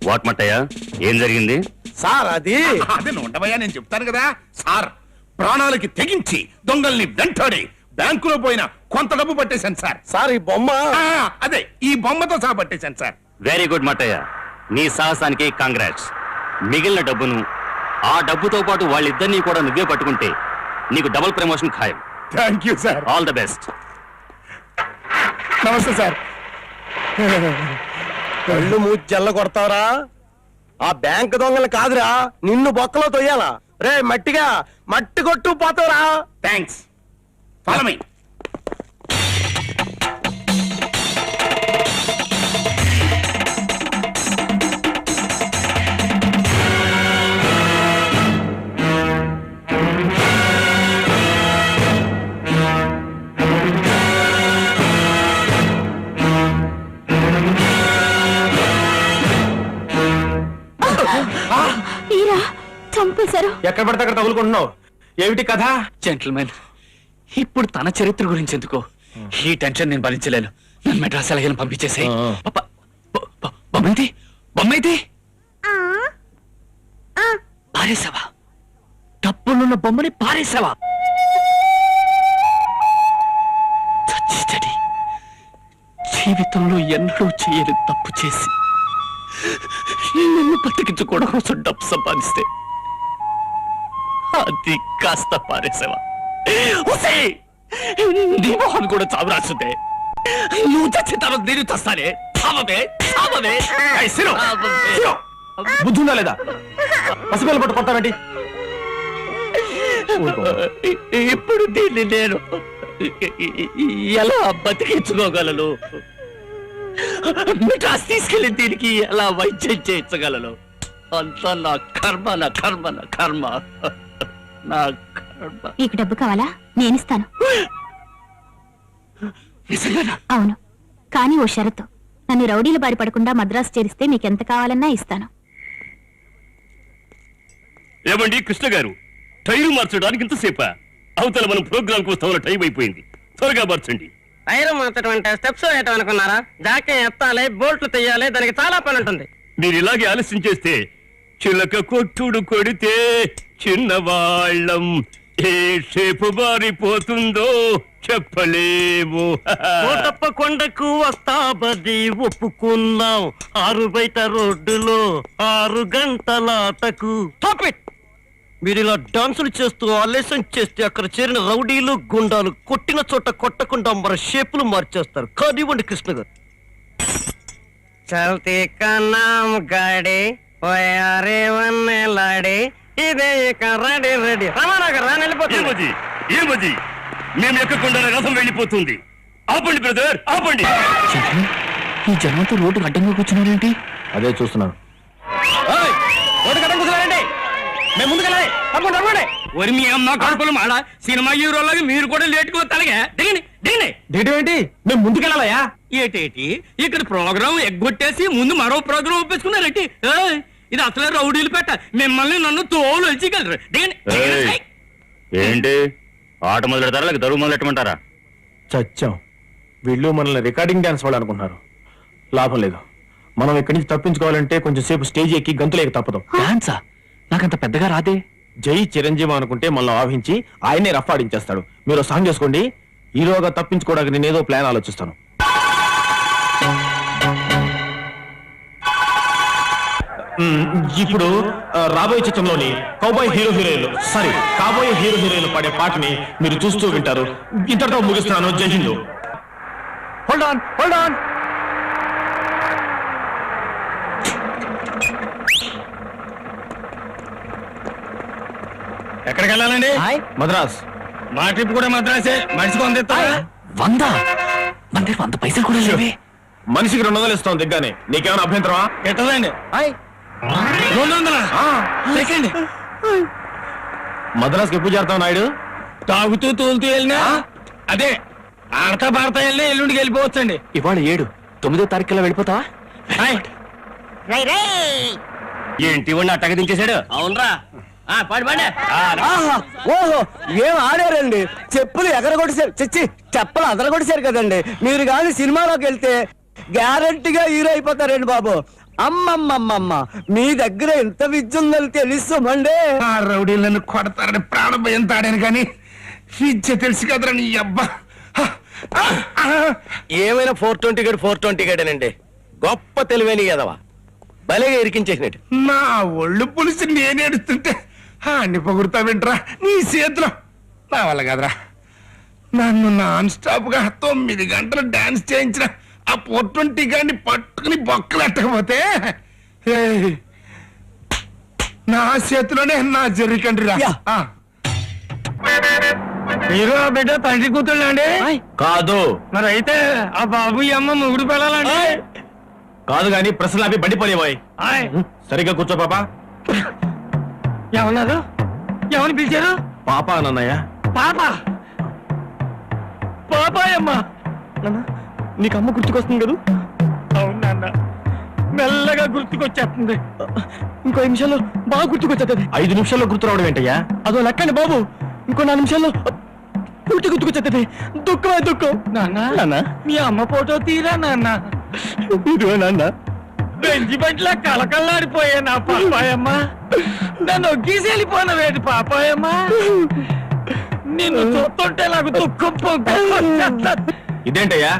Speaker 8: వాట్ మట్టయ్య, ఏం జరిగింది?
Speaker 2: సార్ అది
Speaker 4: అదే ఉండవయ్యా, నేను చెప్తాను కదా సార్. ప్రాణాలకి తెగించి దొంగల్ని వెంటాడి బ్యాంకులో పోయిన కొంత డబ్బు పట్టేశాను సార్.
Speaker 2: సార్ ఈ బొమ్మ
Speaker 4: అదే ఈ బొమ్మతో సహా పట్టేశాను సార్.
Speaker 8: వెరీ గుడ్ మట్టయ్య, నీ సాహసానికి కంగ్రాట్స్. మిగిలిన డబ్బును, ఆ డబ్బుతో పాటు వాళ్ళిద్దరినీ కూడా నువ్వే పట్టుకుంటే నీకు డబుల్ ప్రమోషన్ ఖాయం.
Speaker 4: Thank you sir.
Speaker 8: All the best.
Speaker 4: నమస్తే సార్.
Speaker 2: కళ్ళు మూచి జల్ల కొడతావరా? ఆ బ్యాంక్ దొంగలు కాదురా, నిన్ను బొక్కలో తొయ్యాలా. రే మట్టిగా మట్టి కొట్టు పోతావురా.
Speaker 4: థ్యాంక్స్. Follow me.
Speaker 1: ఈరా చంపేశారు.
Speaker 3: ఎక్కడ పడితే అక్కడ తగులుకుంటున్నావు. ఏమిటి కథ?
Speaker 5: జెంటిల్మెన్, ఇప్పుడు తన చరిత్ర గురించి ఎందుకో, ఈ టెన్షన్ నేను భరించలేను. నన్ను మెడ్రాస్ ఎలాగైనా పంపించేసాయి. బొమ్మైతే పారేసావా? డబ్బులున్న బొమ్మని పారేసావా? చచ్చి జీవితంలో ఎన్నడూ చేయని తప్పు చేసి నన్ను బతికించుకోవడం కోసం డబ్బు సంపాదిస్తే అది కాస్త పారేసావా? నీ మొహన్ కూడా చావు రాస్తుందే. నువ్వు చచ్చిన తర్వాత నేను చస్తానే.
Speaker 3: బుద్ధుందా లేదా? పసిపిల్ల పట్టు కొట్టావేంటి?
Speaker 5: ఇప్పుడు దీన్ని నేను ఎలా బతికించుకోగలను? మిఠాస్ తీసుకెళ్లి దీనికి ఎలా వైద్యం చేయించగలను? అంతా నా కర్మ.
Speaker 1: నీకు డబ్బు కావాలా? నేనిస్తాను.
Speaker 5: నిజంగానా?
Speaker 1: అవును, కానీ ఓ షరతు. నన్ను రౌడీల బారి పడకుండా మద్రాసు చేరిస్తే మీకెంత కావాలన్నా ఇస్తాను.
Speaker 8: ఏమండి కృష్ణ గారు, టైర్ మార్చడానికి ఇంతసేపా? అవతల మనం ప్రోగ్రామ్ వస్తామన్న టైం అయిపోయింది. త్వరగా మార్చండి.
Speaker 9: ఐరన్ మార్చడం అంటే స్టెప్స్ వేయటం అనుకున్నారా? జాకే ఎత్తాలి, బోల్ట్లు తీయాలి, దానికి చాలా పని ఉంటుంది.
Speaker 8: మీరు ఇలాగే ఆలస్యం చేస్తే చిలక కొట్టుడు కొడితే చిన్నవాళ్ళం ఏ షేపు బారిపోతుందో చెప్పలేము.
Speaker 9: కోటప్పకొండకు వస్తా బది ఒప్పుకున్నాం. 6 బయట రోడ్డులో 6 గంటలాటకు. మీరు ఇలా డాన్సులు చేస్తూ ఆలస్యం చేస్తే అక్కడ చేరిన రౌడీలు గుండాలు కొట్టిన చోట కొట్టకుండా మన షేపులు మార్చేస్తారు. కానివ్వండి కృష్ణ గారు. చల్తీ కన్నాం గాడి ఓయారే వన్నే లాడి ఇదే ఇక రెడీ రెడీ రమానగర్ రాని వెళ్ళిపోతుంది.
Speaker 8: ఏమది మేము ఎక్కకుండా రథం వెళ్ళిపోతుంది. ఆపండి బ్రదర్, ఆపండి.
Speaker 5: ఈ జనంతో రోడ్డు అడ్డంగా కూర్చున్నారేంటి?
Speaker 3: అదే చూస్తున్నాను.
Speaker 2: మేము ముందుకెళ్ళాలి. తప్పకుండా తప్పకుండా.
Speaker 5: ఒరి మీ అమ్మ కడుపులు మాడ సినిమా హీరోలాగా మీరు కూడా లేటుకు వస్తారుగా. దిగండి దిగండి.
Speaker 3: దిగడం ఏంటి? మేము ముందుకెళ్ళాలయా?
Speaker 5: ఏటేటి ఇక్కడ ప్రోగ్రామ్ ఎగ్గొట్టేసి ముందు మరో ప్రోగ్రామ్ ఒప్పేసుకున్నారేంటి? ఏయ్, ఇది అసలే రౌడీలు పెట్ట. మిమ్మల్ని నన్ను తోలు వచ్చగలరు. దిగండి దిగండి.
Speaker 8: ఏంటి ఆట మొదలెడతారా లేక దరువు మొదలెట్టమంటారా?
Speaker 3: చచ్చాం. వీళ్ళు మనల్ని రికార్డింగ్ డాన్స్ వాళ్ళు అనుకుంటున్నారు. లాభం లేదు. మనం ఇక్కడి నుంచి తప్పించుకోవాలంటే కొంచెం సేపు స్టేజ్ ఎక్కి గంతులేక తప్పదు.
Speaker 5: డాన్సా? నాకంత పెద్దగా రాదే.
Speaker 3: జై చిరంజీవి అనుకుంటే మనల్ని ఆహించి ఆయనే రఫ్ ఆడించేస్తాడు. మీరు సాంగ్ చేసుకోండి. ఈరోగా తప్పించుకోవడానికి నేనేదో ప్లాన్ ఆలోచిస్తాను. ఇప్పుడు రాబోయే చిత్రంలోని కాబోయే హీరో హీరోయిన్లు పాడే పాటని మీరు చూస్తూ వింటారు. ఇంతటితో ముగిస్తున్నాను. జై హింద్. Hold on.
Speaker 2: ఎక్కడికి వెళ్ళాలండి?
Speaker 3: మద్రాస్.
Speaker 2: మా ట్రిప్ కూడా మద్రాసే. మనిషికి 100 ఇస్తారా?
Speaker 5: 100? మన దగ్గర 100 పైసలు కూడా లేవే.
Speaker 3: మనిషికి 200 ఇస్తాం దిగ్గానే. నీకేమైనా అభ్యంతరమా?
Speaker 2: ఎట్టదండి 200.
Speaker 5: సెకండ్
Speaker 3: మద్రాస్కి ఎప్పుడు చేరుతావు నాయుడు?
Speaker 2: తాగుతూ తూలుతూ వెళ్ళినా అదే ఆడతా పాడతా వెళ్ళినా ఎల్లుండికి వెళ్ళిపోవచ్చండి.
Speaker 5: ఇవాళ 7, 9వ తారీఖులో వెళ్ళిపోతావా?
Speaker 8: ఏంటి వాడిని అట్టగ దించేశాడు?
Speaker 9: అవునరా
Speaker 2: ఓహో, ఏం ఆడారండి. చెప్పులు ఎగరగొట్టేశారు. చచ్చి చెప్పులు అదరగొట్టేశారు కదండి. మీరు కానీ సినిమాలోకి వెళ్తే గ్యారంటీగా హీరో అయిపోతారండి బాబు. అమ్మమ్మమ్మమ్మ, మీ దగ్గర ఎంత విద్య ఉందని తెలుస్తామండి.
Speaker 4: ఆ రౌడీలు నన్ను కొడతారని ప్రాణభయం తాడాను కానీ విద్య తెలుసు కదరా నీ అబ్బా.
Speaker 2: ఏమైనా 420 గడనండి. గొప్ప తెలివైన కదవా, భలేగా ఇరికించేసినట్టు.
Speaker 4: నా ఒళ్ళు పులిసి నేను ఏడుస్తుంటే అన్ని పొగుడుతా వింటరా నీ చేతిలో. నా వల్ల కదరా. నన్ను నాన్ స్టాప్ గా 9 గంటలు డాన్స్ చేయించిన ఆ 420 గాన్ని పట్టుకుని బొక్కలెట్టకపోతే నా చేతిలోనే నా జర్రికండ్రి రా.
Speaker 2: మీరు బిడ్డ తండ్రి కూతుళ్ళు అండి?
Speaker 3: కాదు.
Speaker 2: మరి అయితే ఆ బాబు ఈ అమ్మ ముగుడు పిల్లలండి?
Speaker 3: కాదు గాని ప్రశ్నలు బండిపోయేవాయి. సరిగ్గా కూర్చో పాపా.
Speaker 2: ఏమన్నారు? ఎవరిని పిలిచారు?
Speaker 3: పాప అన్నయ్య.
Speaker 2: పాప పాపాయమ్మ. నీకు అమ్మ గుర్తుకొస్తుంది కదా? అవునన్న, మెల్లగా గుర్తుకొచ్చేస్తుంది. ఇంకో నిమిషాల్లో బాగా గుర్తుకొచ్చేస్తుంది.
Speaker 3: 5 నిమిషాల్లో గుర్తు రావడం ఏంటయ్యా?
Speaker 2: అదో లెక్కండి బాబు. ఇంకో 4 నిమిషాల్లో పూర్తి గుర్తుకొచ్చేస్తుంది. దుఃఖమే దుఃఖం. నాన్న, మీ అమ్మ ఫోటో తీరా నాన్న. ఇదిగో నాన్న. బెంచి పట్ల కలకల్లాడిపోయా నా పాపాయమ్మ. నన్ను ఒగ్గీసి వెళ్ళిపోయినవేంటి పాపాయమ్మ? నిన్ను చూస్తుంటే నాకు దుఃఖం
Speaker 3: ఇదేంటయ్యా?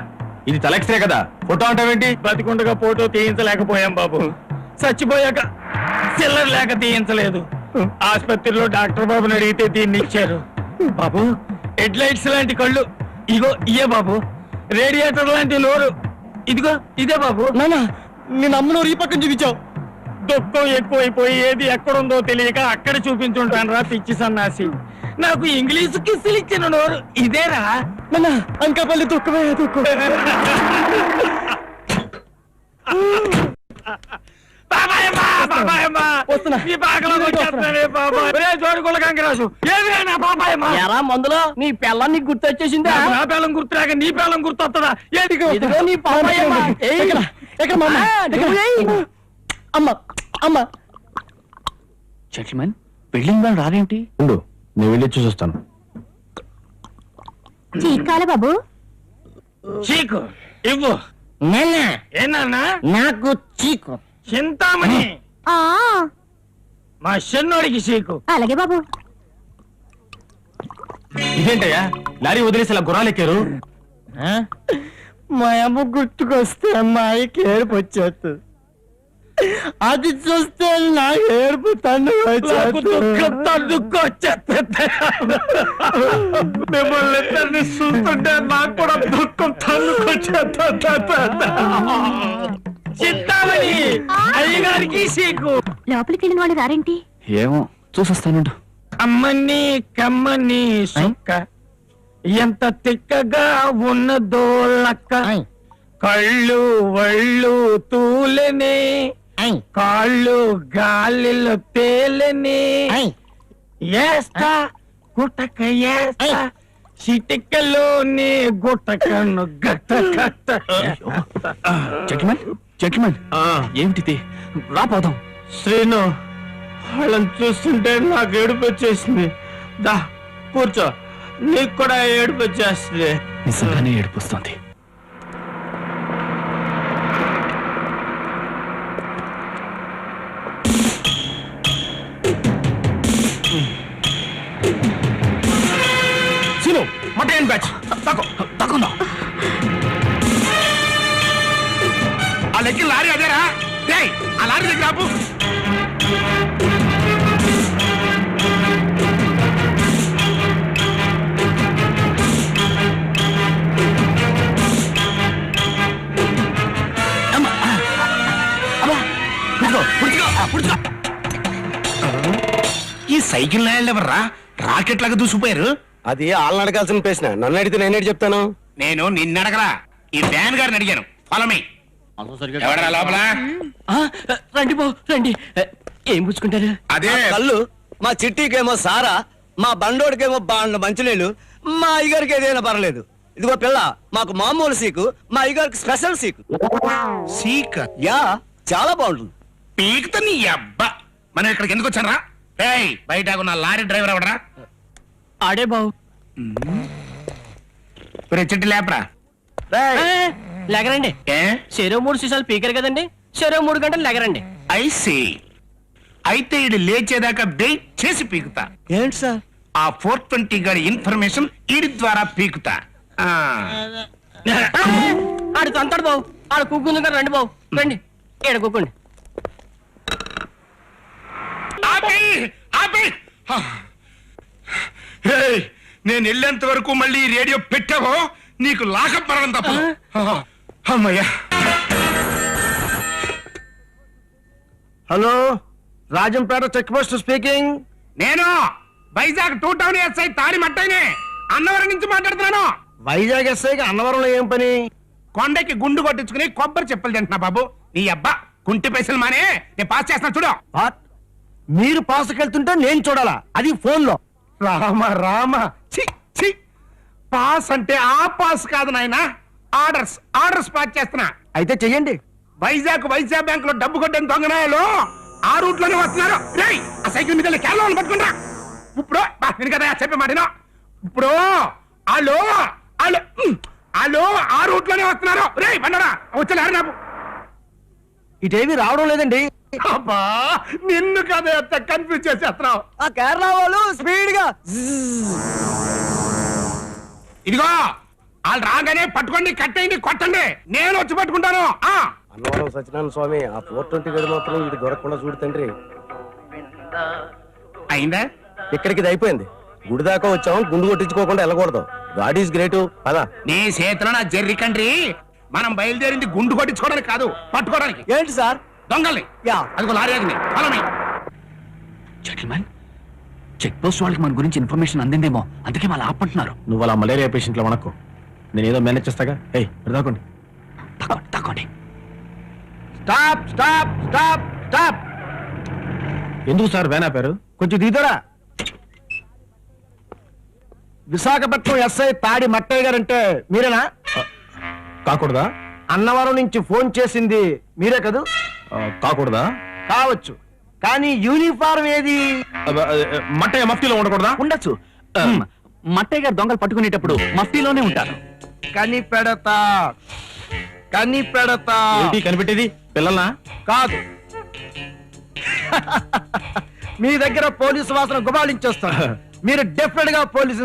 Speaker 3: ఇది తలెక్స్రే కదా, ఫోటో అంటావేంటి?
Speaker 2: బతికుండగా ఫోటో తీయించలేకపోయాం బాబు. చచ్చిపోయాక చిల్లర లేక తీయించలేదు. ఆసుపత్రిలో డాక్టర్ బాబుని అడిగితే దీన్ని ఇచ్చారు. బాబు, హెడ్ లైట్స్ లాంటి కళ్ళు ఇగో ఇయే బాబు. రేడియేటర్ లాంటి నోరు ఇదిగో ఇదే బాబు. నాన్న, నేను అమ్మ నోరు ఈ పక్కన చూపించావు. దుఃఖం ఎక్కువైపోయి ఏది ఎక్కడుందో తెలియక అక్కడ చూపించుంటాను రా పిచ్చి సన్నాసి. నాకు ఇంగ్లీషు కిస్సులు ఇచ్చిన నోరు ఇదేరా. నాన్న, అంకపల్లి దుఃఖమే దుఃఖం.
Speaker 9: ఎలా మందులో నీ పిల్లని గుర్తొచ్చేసిందా?
Speaker 2: నా పిల్లం గుర్తురాక నీ పిల్లం గుర్తొస్తుందా?
Speaker 9: ఇదిగో నీ పాపాయమ్మ.
Speaker 2: అమ్మ
Speaker 5: జెంటిల్మెన్, బిల్డింగ్ వాళ్ళు రారేంటి?
Speaker 3: ఉండు, నేను వెళ్ళి చూసొస్తాను.
Speaker 1: చీకాల బాబు.
Speaker 2: చీకు ఇవ్వు. ఏనా
Speaker 9: నాకు చీకు.
Speaker 2: చింతామణి
Speaker 1: ఆ
Speaker 2: మా చిన్నోడికి చీకు.
Speaker 1: అలాగే బాబు.
Speaker 3: ఇదేంటయ్యా, లారీ వదిలేసి ఇలా గుర్రాలెక్కారు?
Speaker 2: మా అమ్మ గుర్తుకొస్తే అమ్మాయికి ఏడుపు వచ్చేస్తుంది. అది చూస్తే నా ఏడుపు మిమ్మల్ని ఇద్దరిని చూస్తుంటే నాకు కూడా దుఃఖం తన్నుకొచ్చేస్తుంది.
Speaker 3: అయ్యగారికి సీకు.
Speaker 1: లోపలికి వెళ్ళిన వాళ్ళు రారేంటి?
Speaker 5: ఏమో చూసొస్తానుండు.
Speaker 3: అమ్మని కమ్మని సుక్క ఎంత తిక్కగా ఉన్నదో లక్క, కళ్ళు వళ్ళు తూలనే, కాళ్ళు గాలిలో తేలని, ఏస్తా గుట్టక ఏస్తా చిటికలోని గుట్టకను గట్ట గట్ట.
Speaker 5: జెంటిల్మెన్ ఏమిటిది? రాపోదాం.
Speaker 3: శ్రీను, వాళ్ళని చూస్తుంటే నాకు ఏడుపు వచ్చేసింది. దా కూర్చో, నీకు కూడా ఏడుపు వచ్చేస్తుంది.
Speaker 5: నిజంగానే ఏడుపుస్తుంది.
Speaker 3: శ్రీను, మటన్ బ్యాచ్
Speaker 5: తక్కువ
Speaker 4: ఆ లెక్కి లారీ అదేరా. డేయ్, ఆ లారీ దగ్గర ఆపు. ఈ సైకిల్ నాయలు ఎవర్రా రాకెట్ లాగా దూసిపోయారు?
Speaker 2: అది వాళ్ళని అడగాల్సిన ప్రశ్న, నన్ను అడిగితే నేనేటి చెప్తాను?
Speaker 4: నేను నిన్నడగరా, ఈ వ్యాన్ గారిని అడిగాను. Follow me. ఎవడరా లోపల?
Speaker 9: రండి బాబు రండి. ఏం పుచ్చుకుంటారు?
Speaker 4: అదే
Speaker 6: కళ్ళు మా చిట్టికేమో సారా, మా బండోడికేమో బాండ మంచినీళ్ళు, మా అయ్యగారికి ఏదైనా పర్లేదు. ఇదిగో పిల్ల, మాకు మామూలు సీకు, మా అయ్యగారికి స్పెషల్ సీకు.
Speaker 4: సీక్
Speaker 6: యా, చాలా బాగుంటుంది.
Speaker 4: పీకుతా నీ అబ్బా. మనం ఇక్కడికి ఎందుకు వచ్చానరా? ఏయ్, బయట ఉన్న లారీ డ్రైవర్ ఎవడరా?
Speaker 9: ఆడే బాబు.
Speaker 4: చెట్టు లేపరా.
Speaker 9: లెగరండి.
Speaker 4: ఏ
Speaker 9: చెరో 3 సీసాలు పీకరు కదండి, చెరో 3 గంటలు లెగరండి.
Speaker 4: ఐసి అయితే ఇది లేచేదాకా వెయిట్ చేసి పీకుతా.
Speaker 6: ఏంటి సార్?
Speaker 4: ఆ 420 గారి ఇన్ఫర్మేషన్ ఈడి ద్వారా పీకుతా. ఆ.
Speaker 9: ఆడు తంతాడు బాబు, ఆడు కూకుంది కదా. రండి బాబు రండి, ఏడ కూకోండి.
Speaker 4: ఆపేయ్, ఆపేయ్. ఏయ్, నేను వెళ్ళేంత వరకు మళ్ళీ ఈ రేడియో పెట్టావో నీకు లాకప్ పడడం తప్ప. అమ్మయ్యా.
Speaker 2: Hello, Rajampet check post speaking.
Speaker 4: నేను వైజాగ్ 2 టౌన్ ఎస్ఐ తాడి మట్టైనే అన్నవరం నుంచి మాట్లాడుతున్నాను.
Speaker 2: వైజాగ్ ఎస్ఐకి అన్నవరంలో ఏం పని?
Speaker 4: కొండకి గుండు కొట్టించుకుని కొబ్బరి చెప్పులు తింటున్నా బాబు. నీ అబ్బా కుంటి పైసలు మానే నేను పాస్ చేస్తున్నా చూడు.
Speaker 2: వాట్? మీరు పాసుకెళ్తుంటే నేను చూడాలా? అది ఫోన్ లో? రామ రామ, చి చి. పాస్ అంటే ఆ పాస్ కాదు నాయనా, ఆర్డర్స్ ఆర్డర్స్ పాస్ చేస్తున్నా. అయితే చెయ్యండి. వైజాగ్ బ్యాంక్ లో డబ్బు కొట్టిన దొంగనాయలు ఆ రూట్ లోనే వస్తున్నారు. రేయ్, ఆ సైకిల్ మీద కేరళ పట్టుకుంటా. ఇప్పుడు నేను కదా చెప్పే మాటినా. ఇప్పుడు హలో హలో హలో, ఆ రూట్ లోనే వస్తున్నారు. రేయ్ బండరా, వచ్చారు నాకు. ఇటేవి రావడం లేదండి.
Speaker 4: అబ్బా, నిన్ను కదా ఎంత కన్ఫ్యూజ్ చేసేస్తున్నావు.
Speaker 6: ఆ కేరళ వాళ్ళు స్పీడ్ గా
Speaker 4: ఇదిగో వాళ్ళు రాగానే పట్టుకోండి, కట్టేయండి, కొట్టండి. నేను వచ్చి పట్టుకుంటాను.
Speaker 2: అన్నవరం సత్యనారాయణ స్వామి, ఆ 420 గడి మాత్రం ఇది దొరకకుండా చూడు తండ్రి.
Speaker 4: అయిందా?
Speaker 2: ఇక్కడికి ఇది అయిపోయింది. గుడి దాకా వచ్చాం, గుండు కొట్టించుకోకుండా వెళ్ళకూడదు. God is great. పదా
Speaker 4: నీ చేతిలో నా జెర్రీ కంట్రీ. మనం బయలుదేరింది గుండు కొట్టించుకోవడానికి కాదు, పట్టుకోవడానికి.
Speaker 6: ఏంటి సార్?
Speaker 4: దొంగల్ని.
Speaker 6: యా.
Speaker 4: అదిగో లారీ ఆగింది. Follow me.
Speaker 5: Gentlemen, check post వాళ్ళకి మన గురించి ఇన్ఫర్మేషన్ అందిందేమో, అందుకే వాళ్ళు ఆపంటున్నారు.
Speaker 3: నువ్వు అలా మలేరియా పేషెంట్లో వనకు, నేను ఏదో మేనేజ్ చేస్తాగా. ఏయ్ దాకోండి.
Speaker 5: తక్కువండి.
Speaker 2: Stop stop stop stop.
Speaker 3: ఎందుకు సార్ వ్యాన్ ఆపారు?
Speaker 2: కొంచెం దిగుతారా? విశాఖపట్నం ఎస్ఐ తాడి మట్టయ్య గారంటే మీరేనా?
Speaker 3: కాకూడదా?
Speaker 2: అన్నవరం నుంచి ఫోన్ చేసింది మీరే కదూ?
Speaker 3: కాకూడదా?
Speaker 2: కావచ్చు, కానీ యూనిఫారం ఏది?
Speaker 3: మట్టయ్య మఫ్టీలో ఉండకూడదా?
Speaker 5: ఉండొచ్చు. మట్టయ్య గారు దొంగలు పట్టుకునేటప్పుడు మఫ్టీలోనే ఉంటారు.
Speaker 2: కనిపెడతా కనిపెడతా.
Speaker 3: ఏంటి కనిపెట్టేది? పిల్లల్నా?
Speaker 2: కాదు, మీ దగ్గర పోలీసు వాసన గుబాళించేస్తాను. మీరు డెఫినెట్ గా పోలీసు.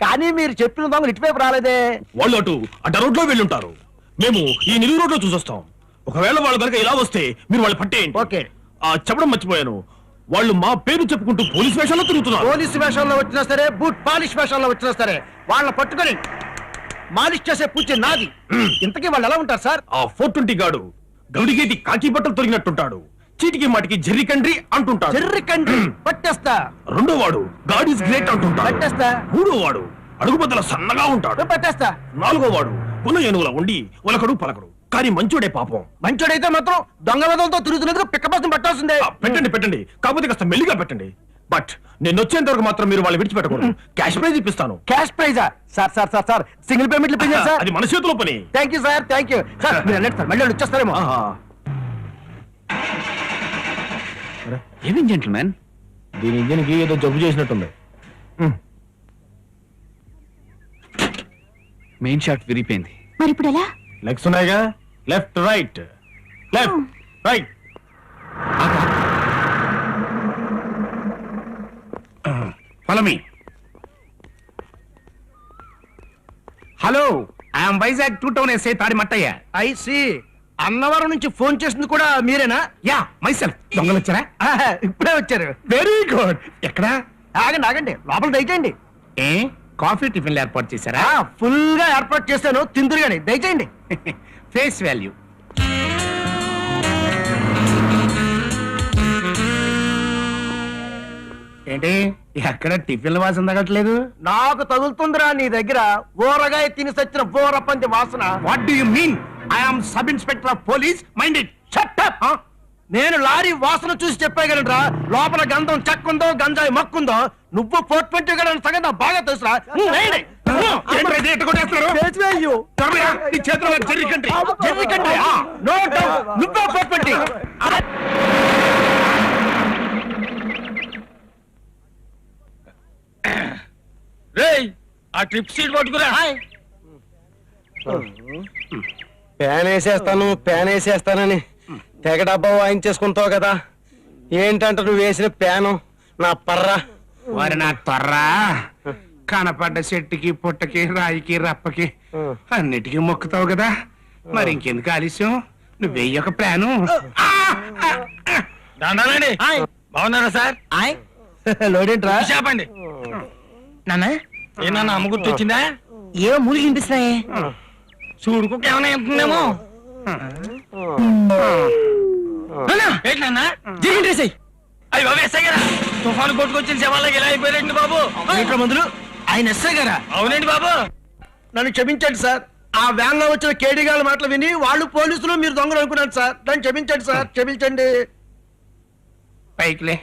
Speaker 2: కానీ మీరు చెప్పిన దొంగలు ఇటువైపు రాలేదే.
Speaker 3: వాళ్ళు అటు రోడ్ లో వెళ్ళుంటారు. మేము ఈ నిలువు రోడ్ లో చూసొస్తాం. ఒకవేళ వాళ్ళు కనుక ఇలా వస్తే మీరు వాళ్ళు పట్టేయండి.
Speaker 2: ఓకే.
Speaker 3: చెప్పడం మర్చిపోయాను, వాళ్ళు మా పేరు చెప్పుకుంటూ పోలీస్ వేషాల్లో తిరుగుతున్నారు.
Speaker 2: పోలీసు వేషాల్లో వచ్చినా సరే, బూట్ పాలిష్ వేషాల్లో వచ్చినా సరే, వాళ్ళని పట్టుకొని మాలిష్ చేసే పూచి నాది. ఇంతకీ వాళ్ళు ఎలా ఉంటారు సార్?
Speaker 3: ఆ 420 గాడు గౌడిగేటి కాకి బట్టలు తొరిగినట్టుంటాడు, చీటికి మాటికి జెర్రీ కండ్రి అంటుంటాడు.
Speaker 2: చెర్రి కండ్రి పట్టేస్తా.
Speaker 3: రెండో వాడు గాడ్ ఈస్ గ్రేట్ అంటుంటాడు.
Speaker 2: పట్టేస్తా.
Speaker 3: మూడో వాడు అడుగు బద్దల సన్నగా ఉంటాడు.
Speaker 2: పట్టేస్తా.
Speaker 3: నాలుగో వాడు పున ఏనుగుల ఉండి ఉలకడు పలకడు, కానీ మంచోడే పాపం.
Speaker 2: మంచోడైతే మాత్రం దొంగ వెదలతో తిరుగుతున్నందుకు పిక్క బస్సు పట్టాల్సిందే.
Speaker 3: పెట్టండి పెట్టండి, కాకపోతే కాస్త మెల్లిగా పెట్టండి. బట్ నేను వచ్చేంత వరకు మాత్రం మీరు వాళ్ళు విడిచిపెట్టకూడదు. క్యాష్ ప్రైజ్ ఇప్పిస్తాను.
Speaker 2: క్యాష్ ప్రైజా? Sir sir sir sir single పేమెంట్లు పెంచారు సార్.
Speaker 3: అది మన చేతిలో పని.
Speaker 2: Thank you sir, thank you sir. మీరు వెళ్ళండి సార్, మళ్ళీ వాళ్ళు వచ్చేస్తారేమో.
Speaker 5: ఏమేం జెంటిల్మెన్?
Speaker 3: దీని ఇంజిన్ కి ఏదో జబ్బు చేసినట్టుంది.
Speaker 5: మెయిన్ షాట్ విరిగిపోయింది.
Speaker 1: మరి ఇప్పుడు ఎలా?
Speaker 3: లెగ్స్ ఉన్నాయిగా, left right left right.
Speaker 4: Follow me. Hello, I'm Vizag 2 town SI తాడి మట్టయ్య.
Speaker 2: I C. అన్నవరం నుంచి ఫోన్ చేసింది కూడా మీరేనా?
Speaker 4: Yeah, myself. దొంగలు వచ్చారా?
Speaker 2: ఇప్పుడే వచ్చారు.
Speaker 4: Very good. ఎక్కడా?
Speaker 2: ఆగండి ఆగండి, లోపల దయచేయండి.
Speaker 4: ఏ కాఫీ టిఫిన్లు ఏర్పాటు చేశారా?
Speaker 2: ఫుల్ గా ఏర్పాటు చేస్తాను, తిందురుగాని దయచేయండి.
Speaker 4: Face value. ఏంటి ఎక్కడ టిఫిన్ల వాసన తగ్గట్లేదు?
Speaker 2: నాకు తగులుతుందిరా నీ దగ్గర ఊరగాయ తిని సచ్చిన ఊరపంది వాసన.
Speaker 4: What do you mean? I am sub inspector of police. Mind it.
Speaker 2: Shut up. నేను లారీ వాసన చూసి చెప్పగలరా లోపల గంధం చెక్కుందో గంజాయి మక్కుందో. నువ్వు 420 గడ సంగతి నాకు బాగా తెలుసురా.
Speaker 4: ఏంట్రా ఎట్ట కొట్టేస్తున్నారు?
Speaker 2: Face value.
Speaker 4: త్వరగా ఈ చేతిలో Jerry country.
Speaker 2: Jerry country. No doubt, నువ్వే 420.
Speaker 5: రేయ్, ఆ ట్రిప్ సీట్ పట్టుకురా.
Speaker 2: ప్యాన్ వేసేస్తానని తెగ డబ్బా వాయించేసుకుంటావు కదా. ఏంటంట నువ్వు వేసిన ప్యాను నా పర్రా.
Speaker 4: వారి నా త్వరరా కనపడ్డ చెట్టుకి పుట్టకి రాయికి రప్పకి అన్నిటికీ మొక్కుతావు కదా, మరి ఇంకెందుకు ఆలస్యం? నువ్వు వెయ్యొక ప్లాను.
Speaker 5: దండాలండి. బాగున్నారా సార్?
Speaker 2: లోడేంట్రా?
Speaker 5: చెప్పండి
Speaker 9: నాన్న
Speaker 5: ఏమన్నా అమ్మ గుర్తు వచ్చిందా?
Speaker 9: ఏవో మూలికి వినిపిస్తున్నాయి.
Speaker 5: చూడుకోక ఏమైనా ఉంటుందేమో. ఏంటన్నా
Speaker 9: జరిగింది
Speaker 5: అయ్యి బాబు ఎస్ఐ గారా? తుఫాను కొట్టుకొచ్చిన శవాలకి ఎలా అయిపోయారండి బాబు?
Speaker 2: మందులు ఆయన ఎస్ఐ గారా?
Speaker 5: అవునండి బాబు.
Speaker 2: నన్ను క్షమించండి సార్. ఆ వ్యాన్ లో వచ్చిన కేడీగాల మాటలు విని వాళ్ళు పోలీసులు మీరు దొంగలు అనుకున్నాను సార్. నన్ను క్షమించండి సార్, క్షమించండి.
Speaker 4: పైకిలే.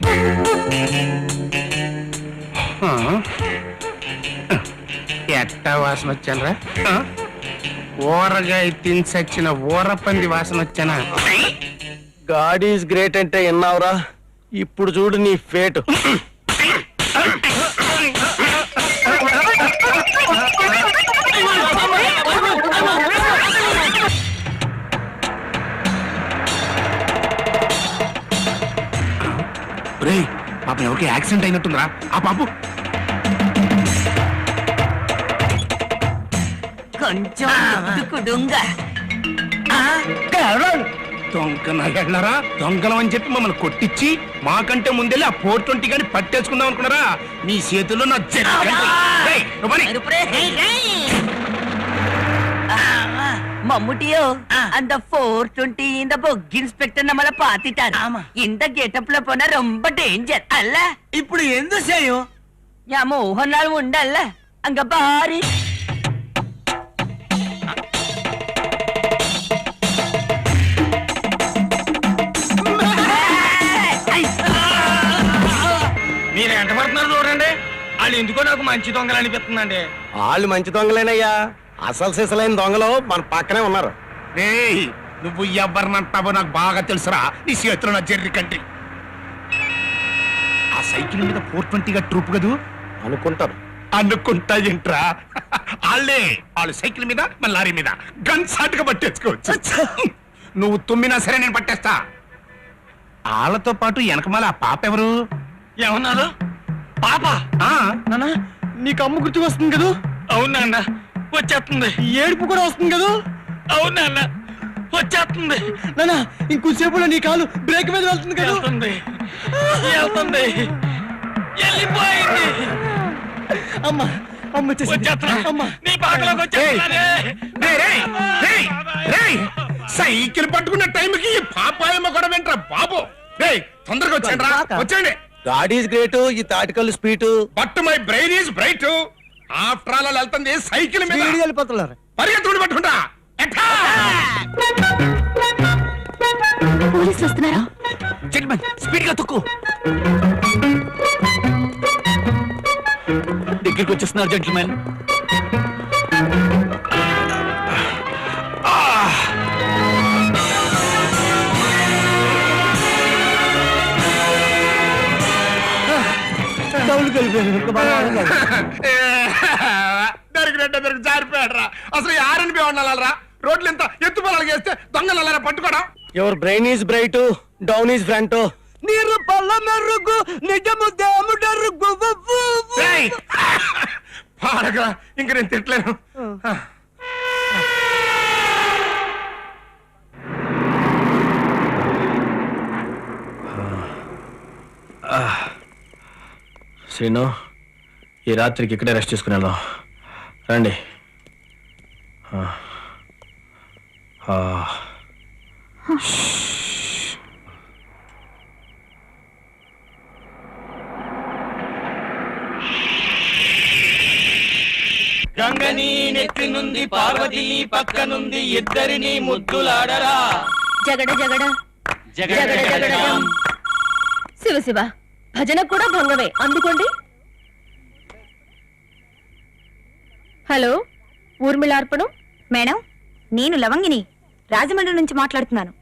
Speaker 4: ఎట్టా వాసన వచ్చానరా? ఊరగాయ తిని చచ్చిన ఊరపంది వాసన వచ్చానా?
Speaker 2: గాడ్ ఈజ్ గ్రేట్ అంటే విన్నావురా? ఇప్పుడు చూడు నీ ఫేట్.
Speaker 4: రే పాప ఎవరికి యాక్సిడెంట్ అయినట్టుందిరా. ఆ పాపు
Speaker 9: కొంచెం దుక్కుడుంగ.
Speaker 4: దొంగ దొంగలం అని చెప్పి మమ్మల్ని కొట్టించి మాకంటే ముందెళ్ళి ఆ 420 గాని పట్టేసుకుందాం అనుకున్నారా? మీ చేతుల్లో నా
Speaker 9: மம்முட்டியோ அந்த 420 இந்த பொக் இன்ஸ்பெக்டர் நம்மள பாத்திட்டாரு. இந்த கெட்டப்ல போனா ரொம்ப டேஞ்சர் அல்ல.
Speaker 2: ఇప్పుడు ఎందుకు చేయం?
Speaker 9: யா மோகன்லால் உண்டல்ல அங்க பாரு.
Speaker 5: మీరు ఎంట పడుతున్నారు చూడండి. వాళ్ళు ఎందుకో నాకు మంచి దొంగలు అనిపిస్తుందండి.
Speaker 2: వాళ్ళు మంచి దొంగలేనయ్యా, అసలు సిసలైన దొంగలు మన పక్కనే ఉన్నారు.
Speaker 4: రేయ్ నువ్వు ఎవరినంటావో నాకు బాగా తెలుసురా. నీ చేతిలో నా జెర్రీ కంట్రీ. ఆ సైకిల్ మీద 420 గా ట్రూప్ కదూ
Speaker 2: అనుకుంటారు.
Speaker 4: అనుకుంటా ఏంట్రా? వాళ్ళు సైకిల్ మీద మన లారీ మీద గన్ షాట్ గా పట్టేసుకోవచ్చు. నువ్వు తుమ్మినా సరే నేను పట్టేస్తా. వాళ్ళతో పాటు వెనకమాల ఆ పాప ఎవరు?
Speaker 5: ఏమన్నారు? పాప
Speaker 2: నాన్న నీకు అమ్మ గుర్తుకు వస్తుంది కదూ?
Speaker 5: అవునా అన్న, వచ్చేస్తుంది.
Speaker 2: ఏడుపు కూడా వస్తుంది కదూ?
Speaker 5: అవునా అన్న, వచ్చేస్తుంది.
Speaker 2: నాన్న ఇంకొద్దిసేపులో నీ కాలు బ్రేక్ మీద వెళ్తుంది కదా?
Speaker 5: వెళ్తుంది వెళ్ళిపోయింది.
Speaker 2: అమ్మా అమ్మ
Speaker 5: వచ్చేస్తున్నా. నీ పాకలోకి వచ్చేస్తున్నానే.
Speaker 4: సైకిల్ పట్టుకున్న టైంకి ఈ పాపాయమ్మ కూడా వింటరా బాబు. రేయ్ తొందరగా వచ్చాను రా, వచ్చేయండి.
Speaker 3: గాడ్ ఈజ్ గ్రేట్, ఈ Thatikal speed.
Speaker 4: But my brain is bright. After all వెళ్తుంది సైకిల్ మీద.
Speaker 2: వెళ్ళిపోతున్నారు.
Speaker 4: పరిగెత్తుడు పట్టుకుంటా.
Speaker 1: పోలీసులు వస్తున్నారా?
Speaker 5: జెంటిల్మెన్ స్పీడ్ గా తొక్కు. దగ్గరికి వచ్చేస్తున్నారు జెంటిల్మెన్.
Speaker 4: దొరికినట్టే దొరికి జారిపోయాడరా. అసలు ఆరని ఉండాలరా. రోడ్లు ఎంత ఎత్తు పొలాలు చేస్తే దొంగలు అలా పట్టుకోవడం.
Speaker 3: Your brain is bright, down is front. నీరు పల్ల మెరుగు, నిజము దేముడరుగు.
Speaker 4: పాడగా ఇంక నేను తిట్టలేను.
Speaker 3: శ్రీను, ఈ రాత్రికి ఇక్కడే రెస్ట్ చేసుకుని వెళ్దాం రండి.
Speaker 5: గంగని నెత్తి నుండి పార్వతి పక్కనుంది, ఇద్దరిని ముద్దులాడరా.
Speaker 1: జగడ జగడ
Speaker 5: జగడ జగడ.
Speaker 1: శివ శివ, భజన కూడా భంగమే. అందుకోండి. హలో, ఊర్మిళార్పణం మేడం. నేను లవంగిని రాజమండ్రి నుంచి మాట్లాడుతున్నాను.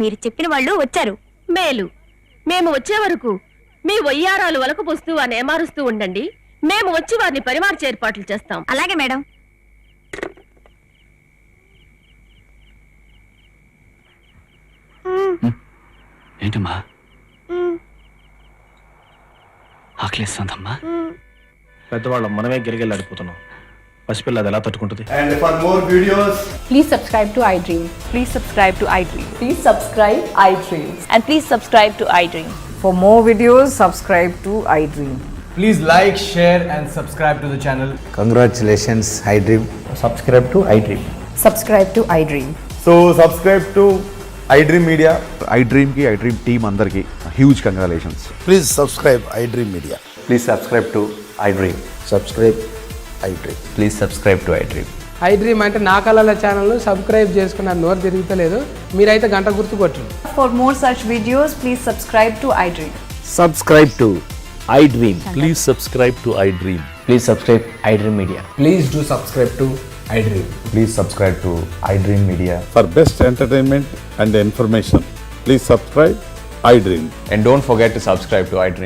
Speaker 1: మీరు చెప్పిన వాళ్ళు వచ్చారు. మేలు. మేము వచ్చే వరకు మీ వయ్యారాలు వలకపోస్తూ అని ఏమారుస్తూ ఉండండి. మేము వచ్చి వారిని పరిమార్చే ఏర్పాట్లు చేస్తాం. అలాగే మేడం.
Speaker 5: ఏంటమ్మా ఆకలిస్తుందమ్మా?
Speaker 3: పెద్దవాళ్ళం మనమే గిరిగిల్లాడిపోతున్నాం. పసిపిల్ల అది ఎలా తట్టుకుంటుంది?
Speaker 10: And for more videos,
Speaker 11: Please subscribe to iDream.
Speaker 9: Please subscribe to iDream.
Speaker 11: Please subscribe iDream.
Speaker 9: And please subscribe to iDream.
Speaker 11: For more videos, subscribe to iDream.
Speaker 10: please like, share and subscribe to the channel.
Speaker 12: Congratulations, iDream.
Speaker 10: Subscribe to iDream.
Speaker 11: Subscribe to iDream.
Speaker 10: So subscribe to iDream Media.
Speaker 12: iDream ki iDream team andarki huge congratulations.
Speaker 2: Please subscribe iDream Media.
Speaker 12: Please subscribe to iDream.
Speaker 2: Subscribe iDream.
Speaker 12: Please subscribe to iDream.
Speaker 7: iDream అంటే నా కళల ఛానల్ సబ్స్క్రైబ్ చేసుకున్న నోరు తిరుగుతలేదు. మీరైతే గంట గుర్తు కొట్టండి.
Speaker 11: For more such videos, please subscribe to iDream.
Speaker 6: Subscribe to iDream.
Speaker 12: Please subscribe to iDream.
Speaker 6: Please subscribe iDream Media.
Speaker 10: Please do subscribe to iDream.
Speaker 12: Please subscribe to iDream Media.
Speaker 13: For best entertainment and information, please subscribe iDream.
Speaker 12: And don't forget to subscribe to iDream.